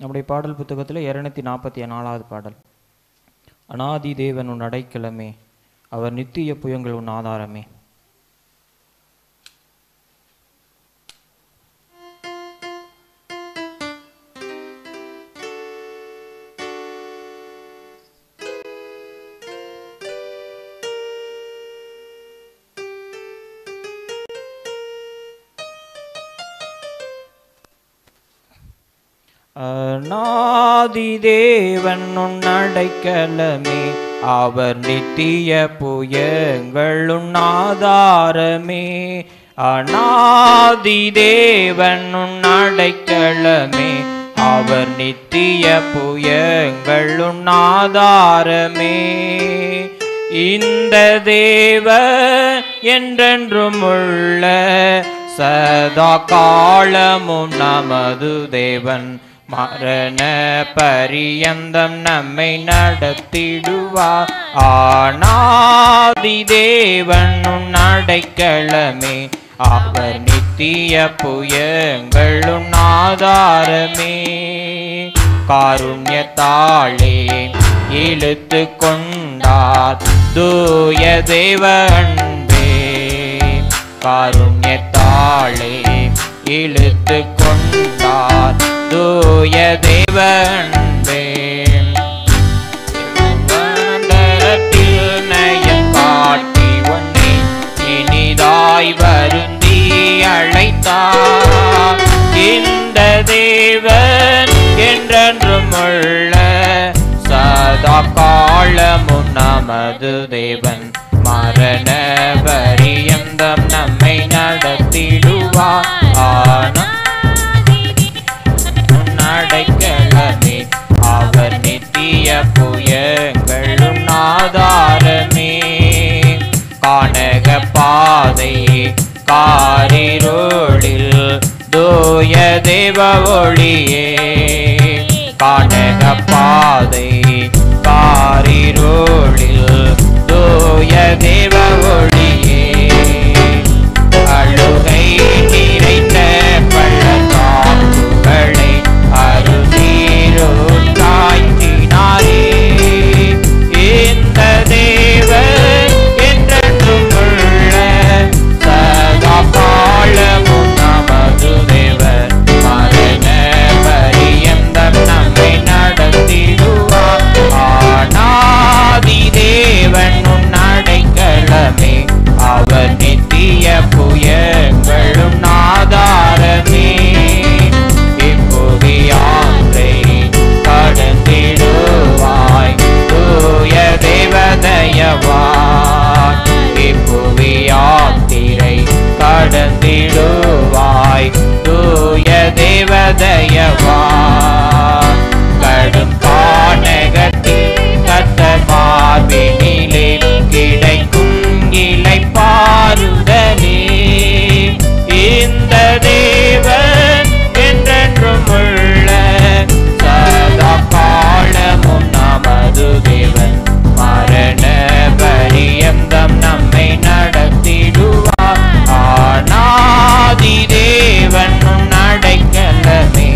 நம்முடைய பாடல் புத்தகத்தில் 244வது பாடல். அநாதி தேவன் உன் அடைக்கலமே, அவர் நித்திய புயங்கள் உன் ஆதாரமே. அநாதி தேவன் உன் அடைக்கலமே, அவர் நித்திய புயங்கள் உன் ஆதாரமே. அநாதி தேவன் உன் அடைக்கலமே, அவர் நித்திய புயங்கள் உன் ஆதாரமே. இந்த தேவன் என்றென்றும் உள்ள சதா காலமும் நமது தேவன், மரண பரியந்தம் நம்மை நடத்திடுவார். ஆனாதி தேவன் உன் அடைக்கலமே, அவர் நித்திய புயங்கள் உன் ஆதாரமே. காருண்யத்தாலே இழுத்து கொண்டார் தூய தேவ அன்பே. காருண்யத்தாலே இழுத்து கொண்டார் தூய தேவ அன்பே. நயம் காட்டி உன்னை இனிதாய் வருந்தி அழைத்தார். இந்த தேவன் என்றென்றும் உள்ள சதா காலமும் நமது தேவன், மரண பரியந்தம் நம்மை நடத்திடுவார். அடைக்கலமே, அவர் நித்திய புயங்கள் உன் ஆதாரமே. கானக பாதை காரிருளில் தூய தேவ ஒளியே. கானக பாதை காரிருளில் தூய தேவ ஒளியே. அழுகை நிறைந்த பள்ளத்தாக்குகளை அருநீரோடு காய்ச்சினாரே. இந்த தேவன் என்றென்றும் உள்ள சதா காலமும் நமது தேவன், மரண பரியந்தம் நம்மை நடத்திடுவார். ஆனாதி தேவன் உன் அடைக்கலமே, அவர் நித்திய புயங்களும் ஆதாரமே. இப்புவியாற்றை கடந்திடுவாய் தூய தேவதயவாய். இப்புவியாத்திரை கடந்திடுவாய் தூய தேவதயவாய். கடும் கானகத்தில் கர்த்தர் மார்பினிலே கிடைக்கும் இளைப்பாறுதலே. இந்த தேவன் என்றென்றும் உள்ள சதா காலமும் நமது தேவன், மரண பரியந்தம் நம்மை நடத்திடுவார். ஆனாதி தேவன் உன் அடைக்கலமே,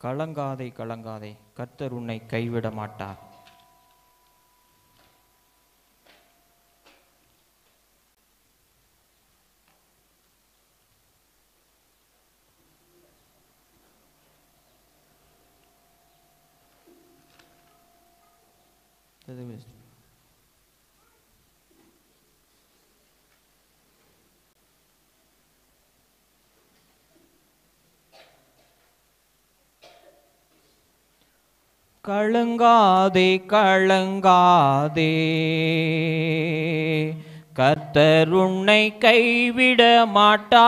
கலங்காதே கலங்காதே, கர்த்தர் உன்னை கைவிட மாட்டார். கலங்காதே கலங்காதே, கர்த்தர் உன்னை கைவிட மாட்டார்.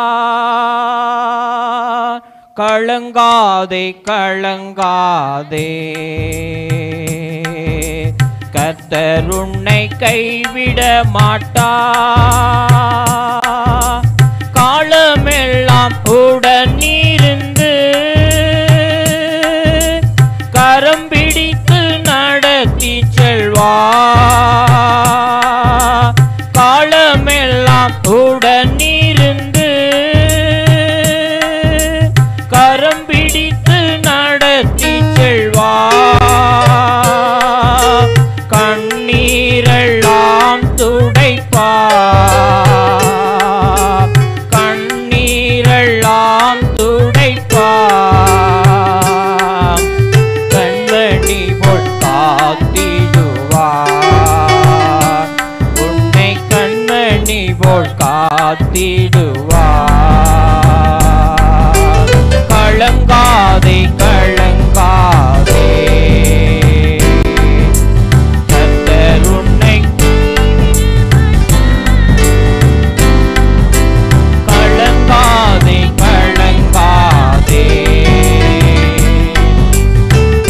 கலங்காதே கலங்காதே, கர்த்தர் உன்னை கைவிட மாட்டார். காலமெல்லாம் உடனிருந்து கரம் பிடித்து நடத்தி செல்வார். காலமெல்லாம் உடனிருந்து கரம் பிடித்து நடத்தி செல்வார். கண்ணீரெல்லாம் துடைப்பார், கண்ணீரெல்லாம் துடைப்பார். கண்மணி போல் காத்திடுவார், உன்னை கண்மணி போல் காத்திடுவார். கலங்காதே கலங்காதே, கர்த்தர் உன்னை கலங்காதே கலங்காதே,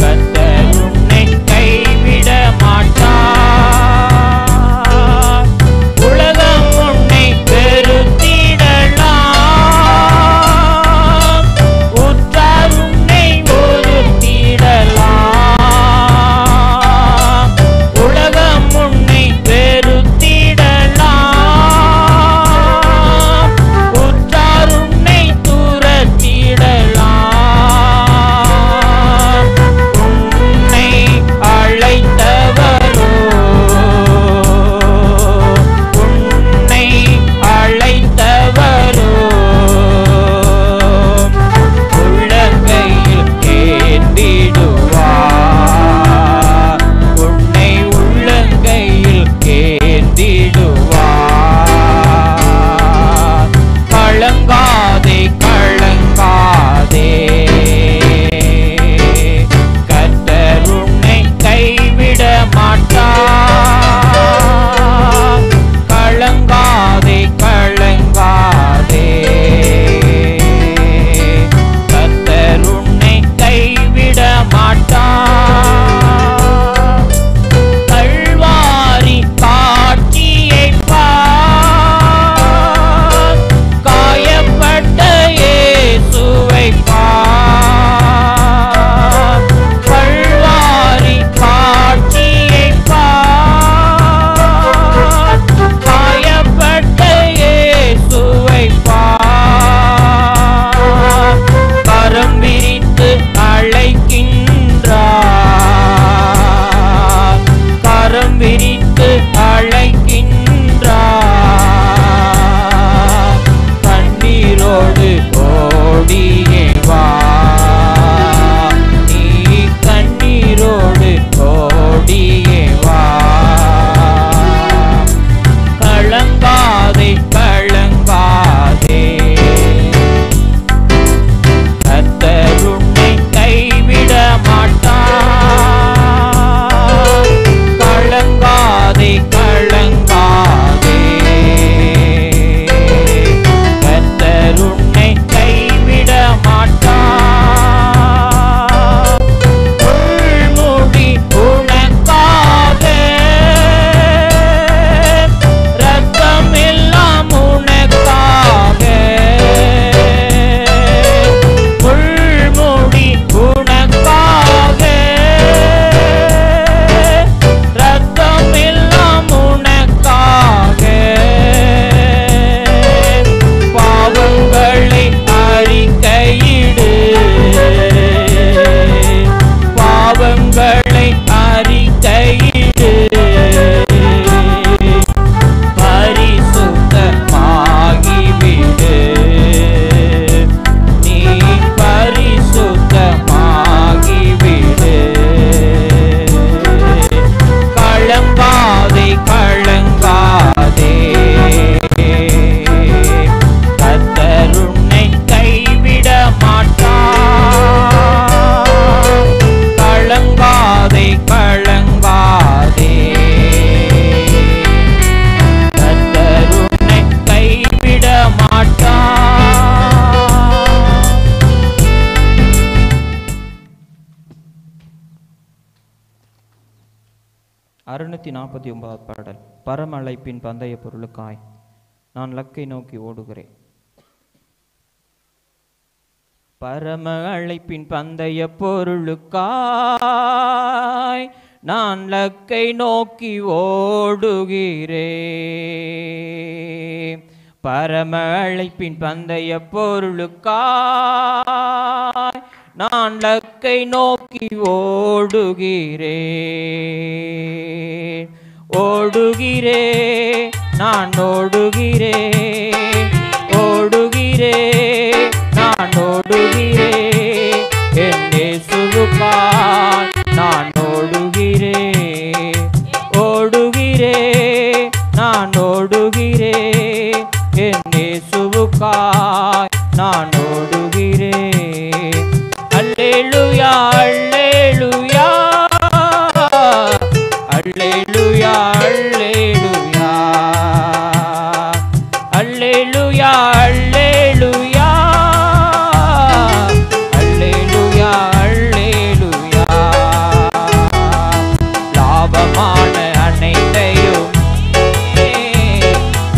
கர்த்தர் உன்னை கைவிட மாட்டார். உலகம் உன்னை வெறுத்திடலாம், 649 பாடல். பரம அழைப்பின் பந்தய பொருளுக்காய் நான் லக்கை நோக்கி ஓடுகிறேன். பரம அழைப்பின் பந்தய பொருளுக்காய் நான் லக்கை நோக்கி ஓடுகிறேன். பரம அழைப்பின் பந்தய பொருளுக்காய் நான் லக்கை நோக்கி ஓடுகிறேன். ஓடுகிறேன், நான் ஓடுகிறேன். ஓடுகிறேன், நான் ஓடுகிறேன். என் இயேசுவுக்காய் நான் ஓடுகிறேன். ஓடுகிறேன், நான் ஓடுகிறேன். என் இயேசுவுக்காய் நான் ஓடுகிறேன். அல்லேலூயா, அல்லேலூயா, அல்லேலூயா, அல்லேலூயா, அல்லேலூயா, அல்லேலூயா, அல்லேலூயா, அல்லேலூயா. லாபமான அனைத்தையும்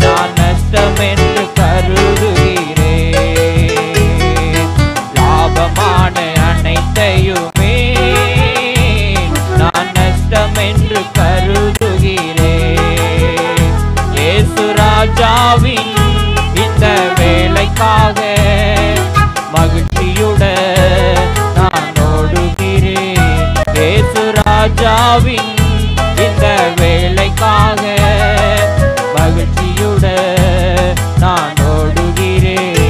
நான் நஷ்டம் என்று கருதுகிறேன். லாபமான அனைத்தையுமே நான் நஷ்டம் என்று கருதுகிறேன். இயேசு ராஜாவின் இந்த வேலைக்காக மகிழ்ச்சியுடன் நான் ஓடுகிறேன். இயேசு ராஜாவின் இந்த வேலைக்காக மகிழ்ச்சியுடன் நான் ஓடுகிறேன்.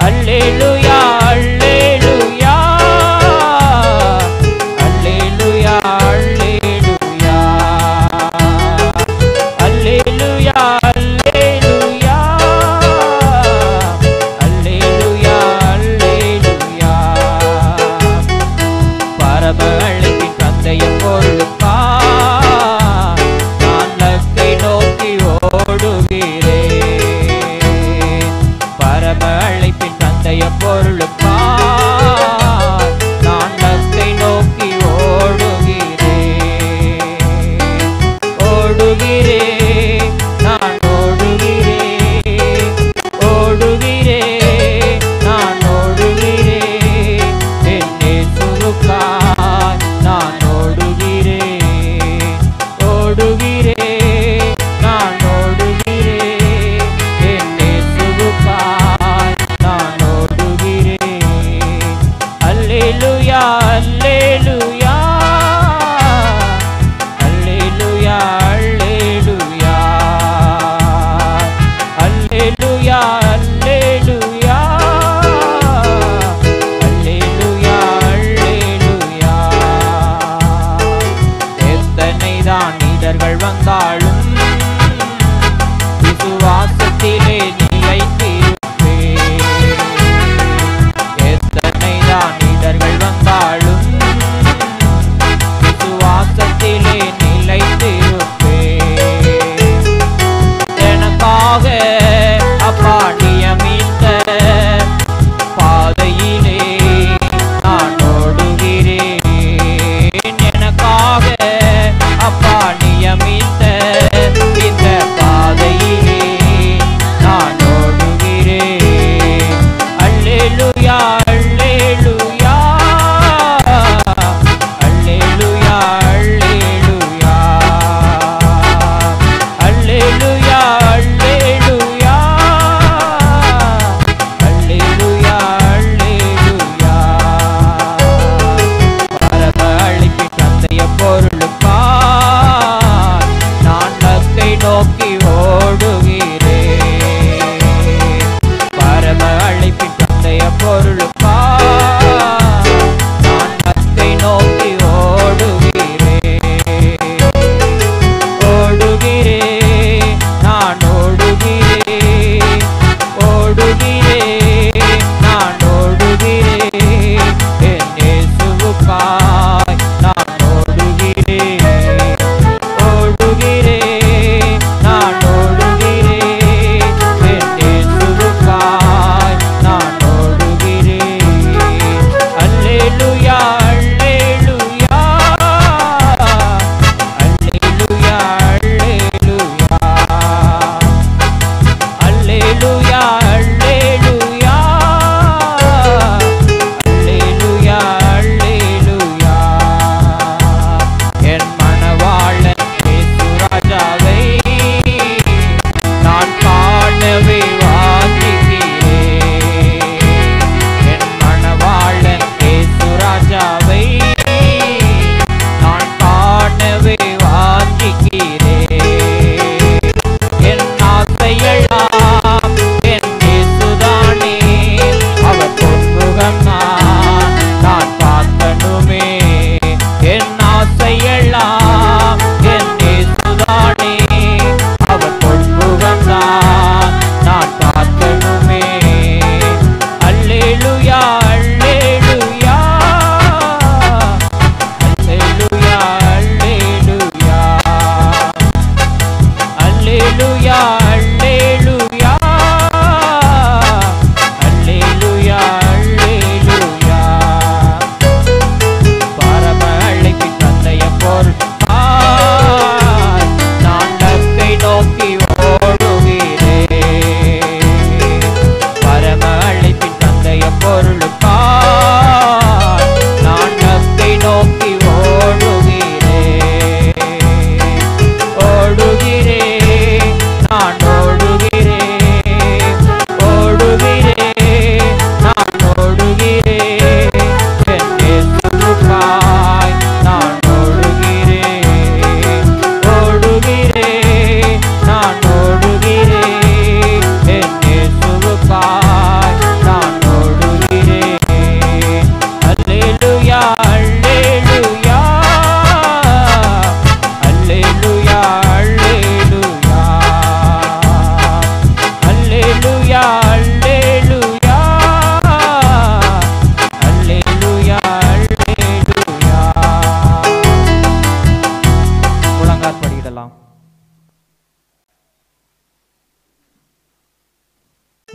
அல்லேலூயா, அல்லேலூயா, அல்லேலூயா, அல்லேலூயா, அல்லேலூயா, அல்லேலூயா, அல்லேலூயா, அல்லேலூயா. பரம அழைப்பின் பந்தய பொருளுக்காய் நான் லக்கை நோக்கி ஓடுகிறேன். பரம அழைப்பின் பந்தய பொருளுக்காய் நான் லக்கை நோக்கி ஓடுகிறேன். ஓடுகிறேன், நான் ஓடுகிறேன். ஓடுகிறேன், நான் ஓடுகிறேன். என் இயேசுவுக்காய் நான் ஓடுகிறேன். ஓடுகிறேன், நான் ஓடுகிறேன். என் இயேசுவுக்காய் நான் ஓடுகிறேன். அல்லேலூயா, அல்லேலூயா, அல்லேலூயா, அல்லேலூயா, அல்லேலூயா, அல்லேலூயா, அல்லேலூயா, அல்லேலூயா. எத்தனைதான் இடர்கள் வந்தாலும் விசுவாசத்திலே நிலைத்திருப்பேன். எத்தனைதான் இடர்கள் வந்தாலும் விசுவாசத்திலே நிலைத்திருப்பேன். எனக்காக அப்பா நியமித்த பாதையிலே நான் ஓடுகிறேன். எனக்காக அப்பா நியமித்த இந்த பாதையிலே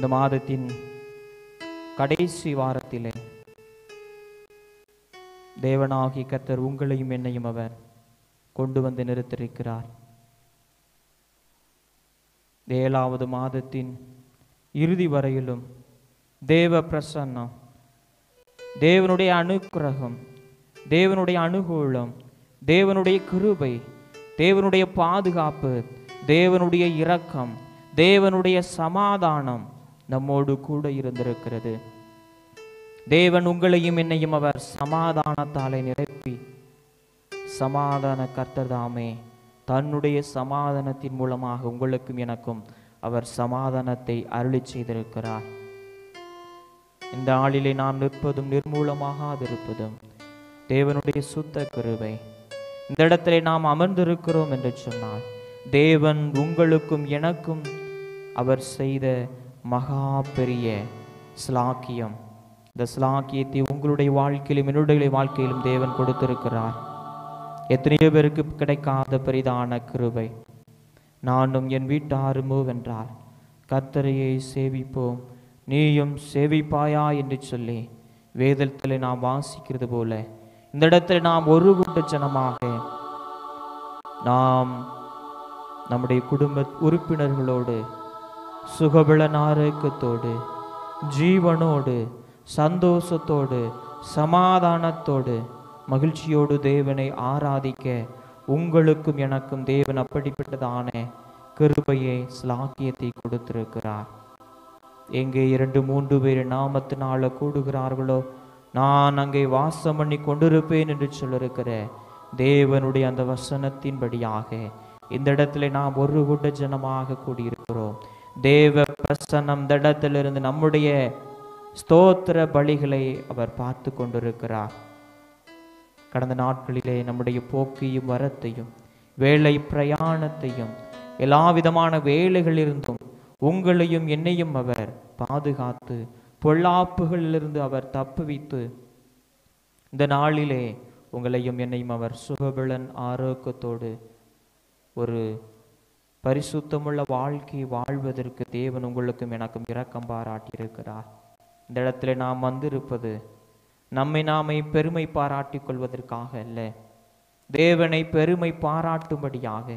இந்த மாதத்தின் கடைசி வாரத்திலே தேவனாகி கர்த்தர் உங்களையும் என்னையும் அவர் கொண்டு வந்து நிறுத்திருக்கிறார். 7வது மாதத்தின் இறுதி வரையிலும் தேவ பிரசன்னம், தேவனுடைய அனுக்கிரகம், தேவனுடைய அனுகூலம், தேவனுடைய கிருபை, தேவனுடைய பாதுகாப்பு, தேவனுடைய இரக்கம், தேவனுடைய சமாதானம் நம்மோடு கூட இருந்திருக்கிறது. தேவன் உங்களையும் என்னையும் அவர் சமாதானத்தாலே நிரப்பி, சமாதான கர்த்தர் தாமே தன்னுடைய சமாதானத்தின் மூலமாக உங்களுக்கும் எனக்கும் அவர் சமாதானத்தை அருளி செய்திருக்கிறார். இந்த ஆளிலே நாம் நிற்பதும் நிர்மூலமாகாதிருப்பதும் தேவனுடைய சுத்த கிருபை. இந்த இடத்திலே நாம் அமர்ந்திருக்கிறோம் என்று சொன்னால் தேவன் உங்களுக்கும் எனக்கும் அவர் செய்த மகா பெரிய ஸ்லாக்கியம். இந்த ஸ்லாக்கியத்தை உங்களுடைய வாழ்க்கையிலும் என்னுடைய வாழ்க்கையிலும் தேவன் கொடுத்திருக்கிறார். எத்தனையோ பேருக்கு கிடைக்காத பெரிதான கிருபை. நானும் என் வீட்டாருமோ வென்றால் கர்த்தரையை சேவிப்போம், நீயும் சேவிப்பாயா என்று சொல்லி வேதத்தில் நாம் வாசிக்கிறது போல இந்த இடத்துல நாம் ஒரு கூட்ட ஜனமாக நாம் நம்முடைய குடும்ப உறுப்பினர்களோடு சுகபலன் ஆரோக்கியத்தோடு ஜீவனோடு சந்தோஷத்தோடு சமாதானத்தோடு மகிழ்ச்சியோடு தேவனை ஆராதிக்க உங்களுக்கும் எனக்கும் தேவன் அப்படிப்பட்டதான கிருபையை ஸ்லாக்கியத்தை கொடுத்திருக்கிறார். எங்கே 2-3 பேர் நாமத்தினால கூடுகிறார்களோ நான் அங்கே வாசம் பண்ணி கொண்டிருப்பேன் என்று சொல்லிருக்கிற தேவனுடைய அந்த வசனத்தின்படியாக இந்த இடத்துல நாம் ஒரு கூட்ட ஜனமாக கூடியிருக்கிறோம். தேவ பிரசன்னம் இந்த இடத்திலிருந்து நம்முடைய ஸ்தோத்திர பலிகளை அவர் பார்த்து கொண்டிருக்கிறார். கடந்த நாட்களிலே நம்முடைய போக்கையும் வரத்தையும் வேலை பிரயாணத்தையும் எல்லா விதமான வேலைகளிலிருந்தும் உங்களையும் என்னையும் அவர் பாதுகாத்து பொல்லாப்புகளிலிருந்து அவர் தப்புவித்து இந்த நாளிலே உங்களையும் என்னையும் அவர் சுகபலன் ஆரோக்கியத்தோடு ஒரு பரிசுத்தமுள்ள வாழ்க்கை வாழ்வதற்கு தேவன் உங்களுக்கும் எனக்கும் இரக்கம் பாராட்டியிருக்கிறார். இந்த இடத்துல நாம் வந்திருப்பது நம்மை நாமே பெருமை பாராட்டிக் கொள்வதற்காக அல்ல, தேவனை பெருமை பாராட்டும்படியாக,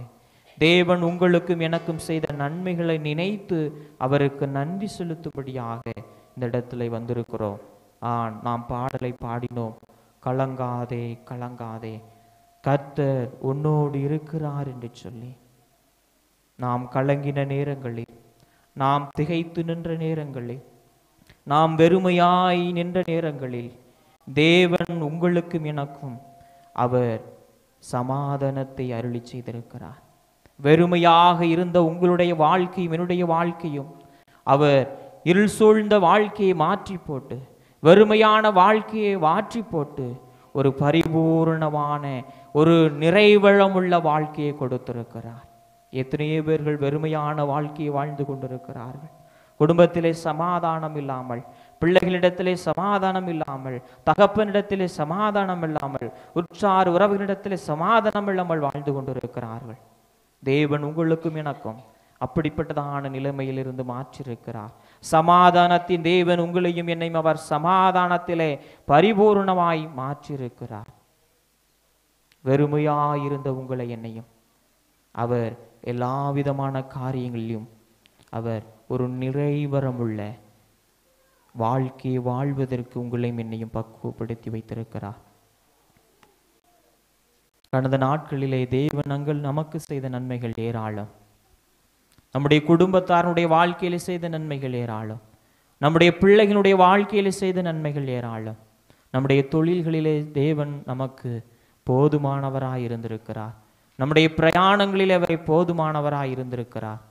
தேவன் உங்களுக்கும் எனக்கும் செய்த நன்மைகளை நினைத்து அவருக்கு நன்றி செலுத்தும்படியாக இந்த இடத்துல வந்திருக்கிறோம். நாம் பாடலை பாடினோம், கலங்காதே கலங்காதே கர்த்தர் உன்னோடு இருக்கிறார் என்று சொல்லி. நாம் கலங்கின நேரங்களில், நாம் திகைத்து நின்ற நேரங்களில், நாம் வெறுமையாய் நின்ற நேரங்களில் தேவன் உங்களுக்கும் எனக்கும் அவர் சமாதானத்தை அருளி செய்திருக்கிறார். வெறுமையாக இருந்த உங்களுடைய வாழ்க்கையும் என்னுடைய வாழ்க்கையும் அவர் இருள் சூழ்ந்த வாழ்க்கையை மாற்றி போட்டு, வெறுமையான வாழ்க்கையை மாற்றி போட்டு ஒரு பரிபூர்ணமான ஒரு நிறைவளமுள்ள வாழ்க்கையை கொடுத்திருக்கிறார். எத்தனையோ பேர்கள் வெறுமையான வாழ்க்கையை வாழ்ந்து கொண்டிருக்கிறார்கள். குடும்பத்திலே சமாதானம் இல்லாமல், பிள்ளைகளிடத்திலே சமாதானம் இல்லாமல், தகப்பனிடத்திலே சமாதானம் இல்லாமல், உற்றார் உறவுகளிடத்திலே சமாதானம் இல்லாமல் வாழ்ந்து கொண்டிருக்கிறார்கள். தேவன் உங்களுக்கும் எனக்கும் அப்படிப்பட்டதான நிலைமையிலிருந்து மாற்றிருக்கிறார். சமாதானத்தின் தேவன் உங்களையும் என்னையும் அவர் சமாதானத்திலே பரிபூர்ணமாய் மாற்றிருக்கிறார். வெறுமையாயிருந்த உங்களை என்னையும் அவர் எல்லா விதமான காரியங்களிலும் அவர் ஒரு நிறைவரமுள்ள வாழ்க்கையை வாழ்வதற்கு உங்களையும் என்னையும் பக்குவப்படுத்தி வைத்திருக்கிறார். கடந்த நாட்களிலே தேவன் நமக்கு செய்த நன்மைகள் ஏராளம். நம்முடைய குடும்பத்தாருடைய வாழ்க்கையில செய்த நன்மைகள் ஏராளம். நம்முடைய பிள்ளைகளுடைய வாழ்க்கையில செய்த நன்மைகள் ஏராளம். நம்முடைய தொழில்களிலே தேவன் நமக்கு போதுமானவராய் இருந்திருக்கிறார். நம்முடைய பிரயாணங்களிலே அவரை போதுமானவராய் இருந்திருக்கிறார்.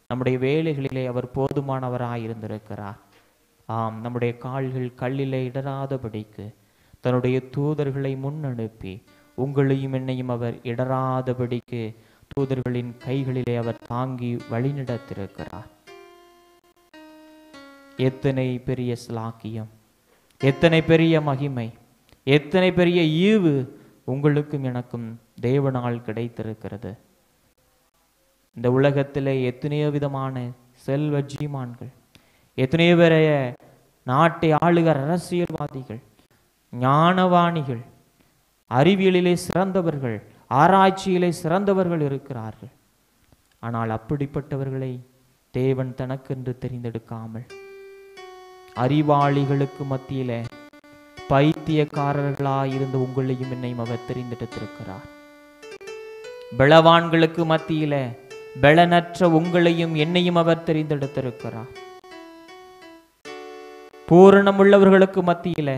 நம்முடைய வேலைகளிலே அவர் போதுமானவராய் இருந்திருக்கிறார். நம்முடைய கால்கள் கல்லிலே இடராதபடிக்கு தன்னுடைய தூதர்களை முன்னனுப்பி உங்களையும் என்னையும் அவர் இடராதபடிக்கு தூதர்களின் கைகளிலே அவர் தாங்கி வழிநடத்திருக்கிறார். எத்தனை பெரிய ஸ்லாக்கியம், எத்தனை பெரிய மகிமை, எத்தனை பெரிய ஈவு உங்களுக்கும் எனக்கும் தேவனால் கிடைத்திருக்கிறது. இந்த உலகத்திலே எத்தனையோ விதமான செல்வ ஜீமான்கள், எத்தனையோ பேரைய நாட்டை ஆளுகிற அரசியல்வாதிகள், ஞானவாணிகள், அறிவியலிலே சிறந்தவர்கள், ஆராய்ச்சியிலே சிறந்தவர்கள் இருக்கிறார்கள். ஆனால் அப்படிப்பட்டவர்களை தேவன் தனக்கென்று தெரிந்தெடுக்காமல் அறிவாளிகளுக்கு மத்தியில பைத்தியக்காரர்களாயிருந்த உங்களையும் என்னையும் அவர் தெரிந்தெடுத்திருக்கிறார். பலவான்களுக்கு மத்தியில பலனற்ற உங்களையும் என்னையும் அவர் தெரிந்தெடுத்திருக்கிறார். பூரணம் உள்ளவர்களுக்கு மத்தியில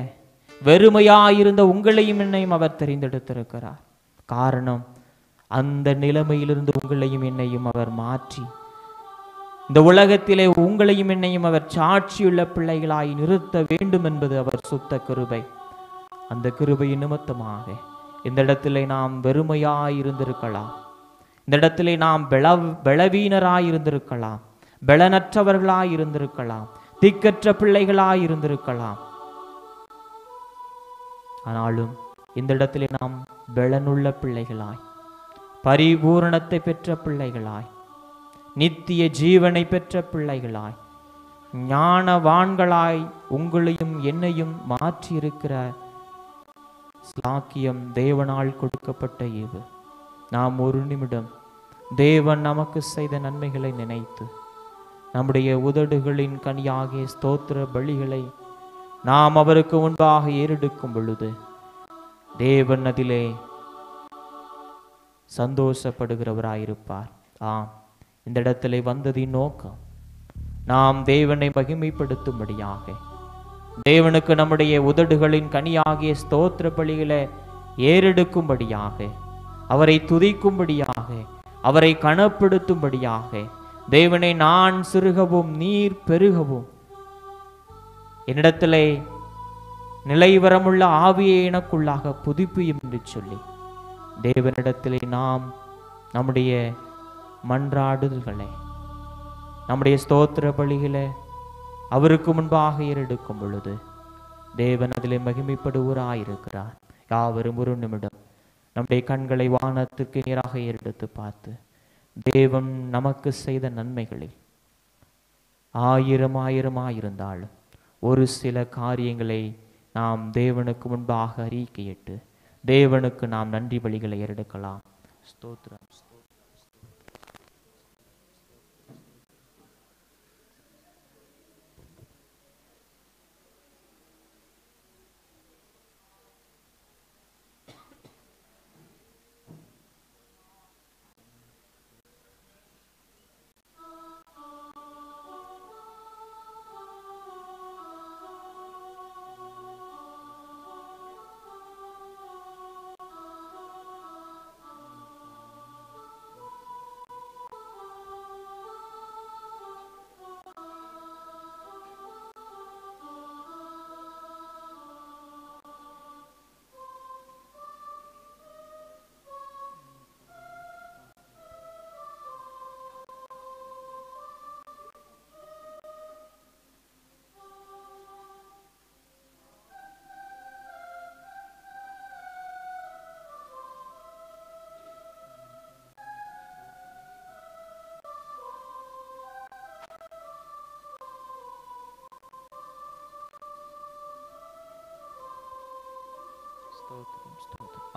வெறுமையாயிருந்த உங்களையும் என்னையும் அவர் தெரிந்தெடுத்திருக்கிறார். காரணம், அந்த நிலைமையிலிருந்து உங்களையும் என்னையும் அவர் மாற்றி இந்த உலகத்திலே உங்களையும் என்னையும் அவர் சாட்சியுள்ள பிள்ளைகளாய் நிறுத்த வேண்டும் என்பது அவர் சுத்த கிருபை. அந்த கிருபையின் நிமித்தமாக இந்த இடத்திலே நாம் வெறுமையாய் இருந்திருக்கலாம், இந்த இடத்திலே நாம் பலவீனராய் இருந்திருக்கலாம், பலனற்றவர்களாய் இருந்திருக்கலாம், திக்கற்ற பிள்ளைகளாய் இருந்திருக்கலாம். ஆனாலும் இந்த இடத்திலே நாம் பலனுள்ள பிள்ளைகளாய், பரிபூரணத்தை பெற்ற பிள்ளைகளாய், நித்திய ஜீவனை பெற்ற பிள்ளைகளாய், ஞானவான்களாய் உங்களையும் என்னையும் மாற்றி இருக்கிற ஸ்லாக்கியம் தேவனால் கொடுக்கப்பட்ட ஈவு. நாம் ஒரு நிமிடம் தேவன் நமக்கு செய்த நன்மைகளை நினைத்து நம்முடைய உதடுகளின் கனியாகிய ஸ்தோத்திர பலிகளை நாம் அவருக்கு முன்பாக ஏறெடுக்கும் பொழுது தேவன் அதிலே சந்தோஷப்படுகிறவராயிருப்பார். ஆம், இந்த இடத்திலே வந்ததின் நோக்கம் நாம் தேவனை மகிமைப்படுத்தும்படியாக, தேவனுக்கு நம்முடைய உதடுகளின் கனியாகிய ஸ்தோத்திர பலிகளை ஏறெடுக்கும்படியாக, அவரை துதிக்கும்படியாக, அவரை கனப்படுத்தும்படியாக, தேவனை நான் சிறுகவும் நீர் பெருகவும், என்னிடத்திலே நிலைவரமுள்ள ஆவியை எனக்குள்ளாக புதுப்பியும் என்று சொல்லி தேவனிடத்திலே நாம் நம்முடைய மன்றாடுதல்களை, நம்முடைய ஸ்தோத்திர பலிகளை அவருக்கு முன்பாக ஏறெடுக்கும் பொழுது தேவன் அதிலே மகிமைப்படுவராயிருக்கிறார். யாவரும் ஒரு நிமிடம் நம்முடைய கண்களை வானத்துக்கு நேராக ஏறெடுத்து பார்த்து தேவன் நமக்கு செய்த நன்மைகளில் ஆயிரமாயிருந்தாலும் ஒரு சில காரியங்களை நாம் தேவனுக்கு முன்பாக அறிக்கையிட்டு தேவனுக்கு நாம் நன்றி பலிகளை ஏறெடுக்கலாம். ஸ்தோத்திரம்.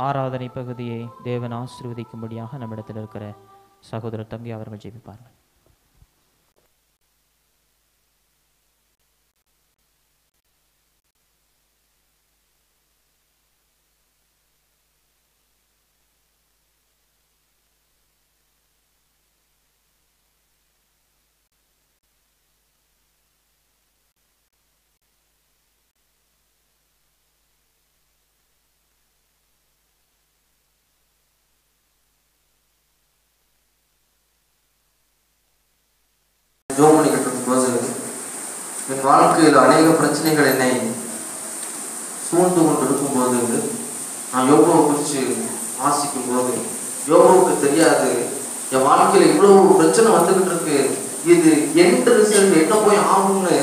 ஆராதனை பகுதியை தேவன் ஆசீர்வதிக்கும்படியாக நம்மிடத்தில் இருக்கிற சகோதரர் தம்பி அவர்கள் ஜெபிப்பார்கள். ஜோம் பண்ணிக்கிட்டு இருக்கும்போது என் வாழ்க்கையில் அநேக பிரச்சனைகள் என்னை சூழ்ந்து கொண்டு இருக்கும்போது நான் யோகாவை குறித்து வாசிக்கும் போது யோகாவுக்கு தெரியாது என் வாழ்க்கையில் இவ்வளவு பிரச்சனை வந்துகிட்டு இருக்கு, இது எந்த ரிசல்ட் என்ன போய் ஆகும்னு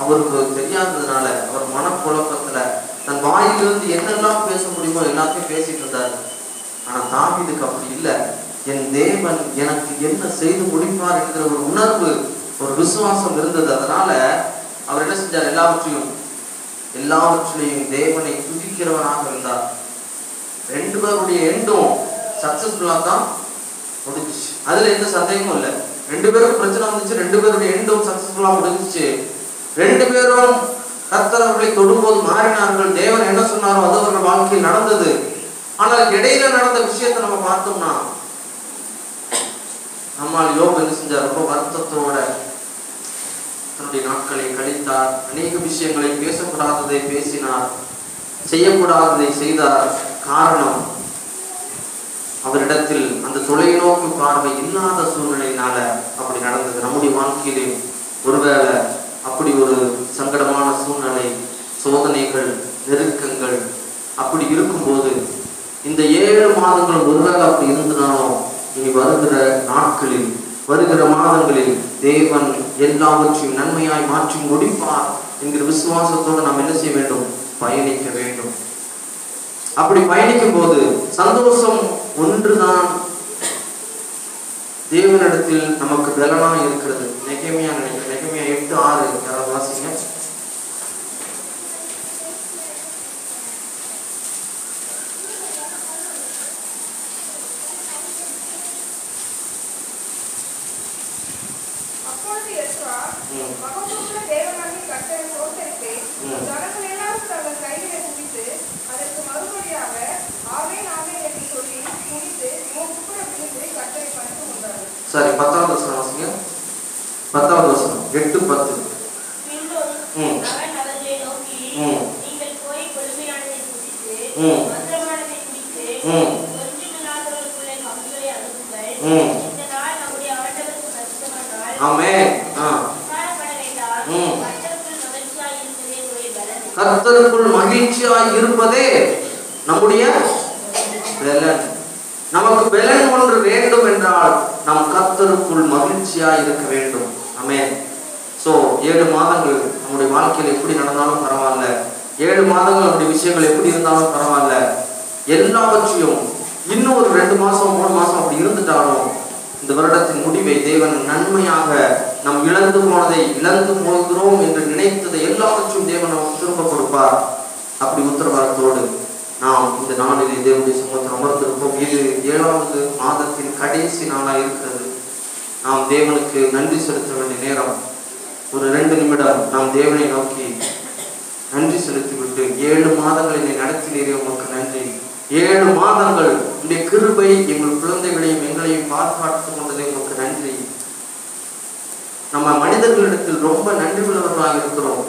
அவருக்கு தெரியாததுனால அவர் மனக்குழப்பத்துல தன் வாயிலிருந்து என்னெல்லாம் பேச முடியுமோ எல்லாத்தையும் பேசிட்டு இருந்தார். ஆனா தாவீதுக்கு அப்படி இல்லை. என் தேவன் எனக்கு என்ன செய்து முடிப்பார் என்கிற ஒரு உணர்வு ஒரு விசுவாசம் இருந்தது. அதனால அவர் என்ன செஞ்சார்? எல்லாவற்றிலையும் தேவனை துதிக்கிறவராக இருந்தார். ரெண்டு பேருடைய எண்டும் சக்சஸ்ஃபுல்லா தான் முடிஞ்சிச்சு. அதுல எந்த சந்தேகமும் இல்லை. ரெண்டு பேருக்கும் பிரச்சனை வந்துச்சு, ரெண்டு பேருடைய எண்டும் சக்சஸ்ஃபுல்லா முடிஞ்சிச்சு. ரெண்டு பேரும் கர்த்தர் அவர்களை தொடும்போது மாறினார்கள். தேவன் என்ன சொன்னாரோ அது அவர்கள் வாழ்க்கையில் நடந்தது. ஆனால் இடையில நடந்த விஷயத்தை நம்ம பார்த்தோம்னா, நம்மால் யோபு என்ன செஞ்சார்? ரொம்ப வருத்தத்தோட தன்னுடைய நாட்களை கழித்தார். அநேக விஷயங்களை பேசக்கூடாததை பேசினார், செய்யக்கூடாததை செய்தார். காரணம், அவரிடத்தில் அந்த தொலைநோக்கு பார்வை இல்லாத சூழ்நிலையினால அப்படி நடந்தது. நம்முடைய வாழ்க்கையிலே ஒருவேளை அப்படி ஒரு சங்கடமான சூழ்நிலை, சோதனைகள், நெருக்கங்கள் அப்படி இருக்கும்போது, இந்த 7 மாதங்கள் ஒருவேளை அப்படி இருந்தனாலும், இனி வருகிற நாட்களில், வருகிற மாதங்களில் தேவன் எல்லாவற்றையும் நன்மையாய் மாற்றி முடிப்பார் என்கிற விசுவாசத்தோடு நாம் என்ன செய்ய வேண்டும்? பயணிக்க வேண்டும். அப்படி பயணிக்கும் போது சந்தோஷம் ஒன்றுதான் தேவனிடத்தில் நமக்கு பலனா இருக்கிறது. நெகேமியா நினைக்கிறேன், நெகேமியா 8:6 யாராவது வாசிங்க. சரி, 10வது வசனம் வாசிங்க. 10வது வசனம் 8:10. கர்த்தருக்குள் மகிழ்ச்சியாய் இருப்பதே நம்முடைய பலன். நமக்கு பலன் ஒன்று வேண்டும் என்றால் நாம் கர்த்தருக்குள் மகிழ்ச்சியாய் இருக்க வேண்டும். ஆமென். சோ 7 மாதங்கள் நம்முடைய வாழ்க்கையில் எப்படி நடந்தாலும் பரவாயில்ல, 7 மாதங்கள் நம்முடைய விஷயங்கள் எப்படி இருந்தாலும் பரவாயில்ல, எல்லாவற்றையும் இன்னும் ஒரு 2 மாசம் 3 மாசம் அப்படி இருந்துட்டாலும் இந்த வருடத்தின் முடிவை தேவன் நன்மையாக நாம் இழந்து போனதை, இழந்து போகிறோம் என்று நினைத்ததை எல்லாவற்றையும் தேவன் நமக்கு திரும்ப கொடுப்பார். அப்படி உத்தரவாதத்தோடு நாம் இந்த நாளிலே தேவனுடைய சமூகத்தில் அமர்ந்திருப்போம். இது 7வது மாதத்தின் கடைசி நாளாக இருக்கிறது. நாம் தேவனுக்கு நன்றி செலுத்த வேண்டிய நேரம். ஒரு 2 நிமிடம் நாம் தேவனை நோக்கி நன்றி செலுத்திவிட்டு, 7 மாதங்கள் என்னை நடத்தினீரே, உங்களுக்கு நன்றி. 7 மாதங்கள் உடைய கிருபை எங்கள் குழந்தைகளையும் எங்களையும் பாதுகாத்துக் கொண்டதே, உங்களுக்கு நன்றி. நம்ம மனிதர்களிடத்தில் ரொம்ப நன்றி உள்ளவர்களாக இருக்கிறோம்.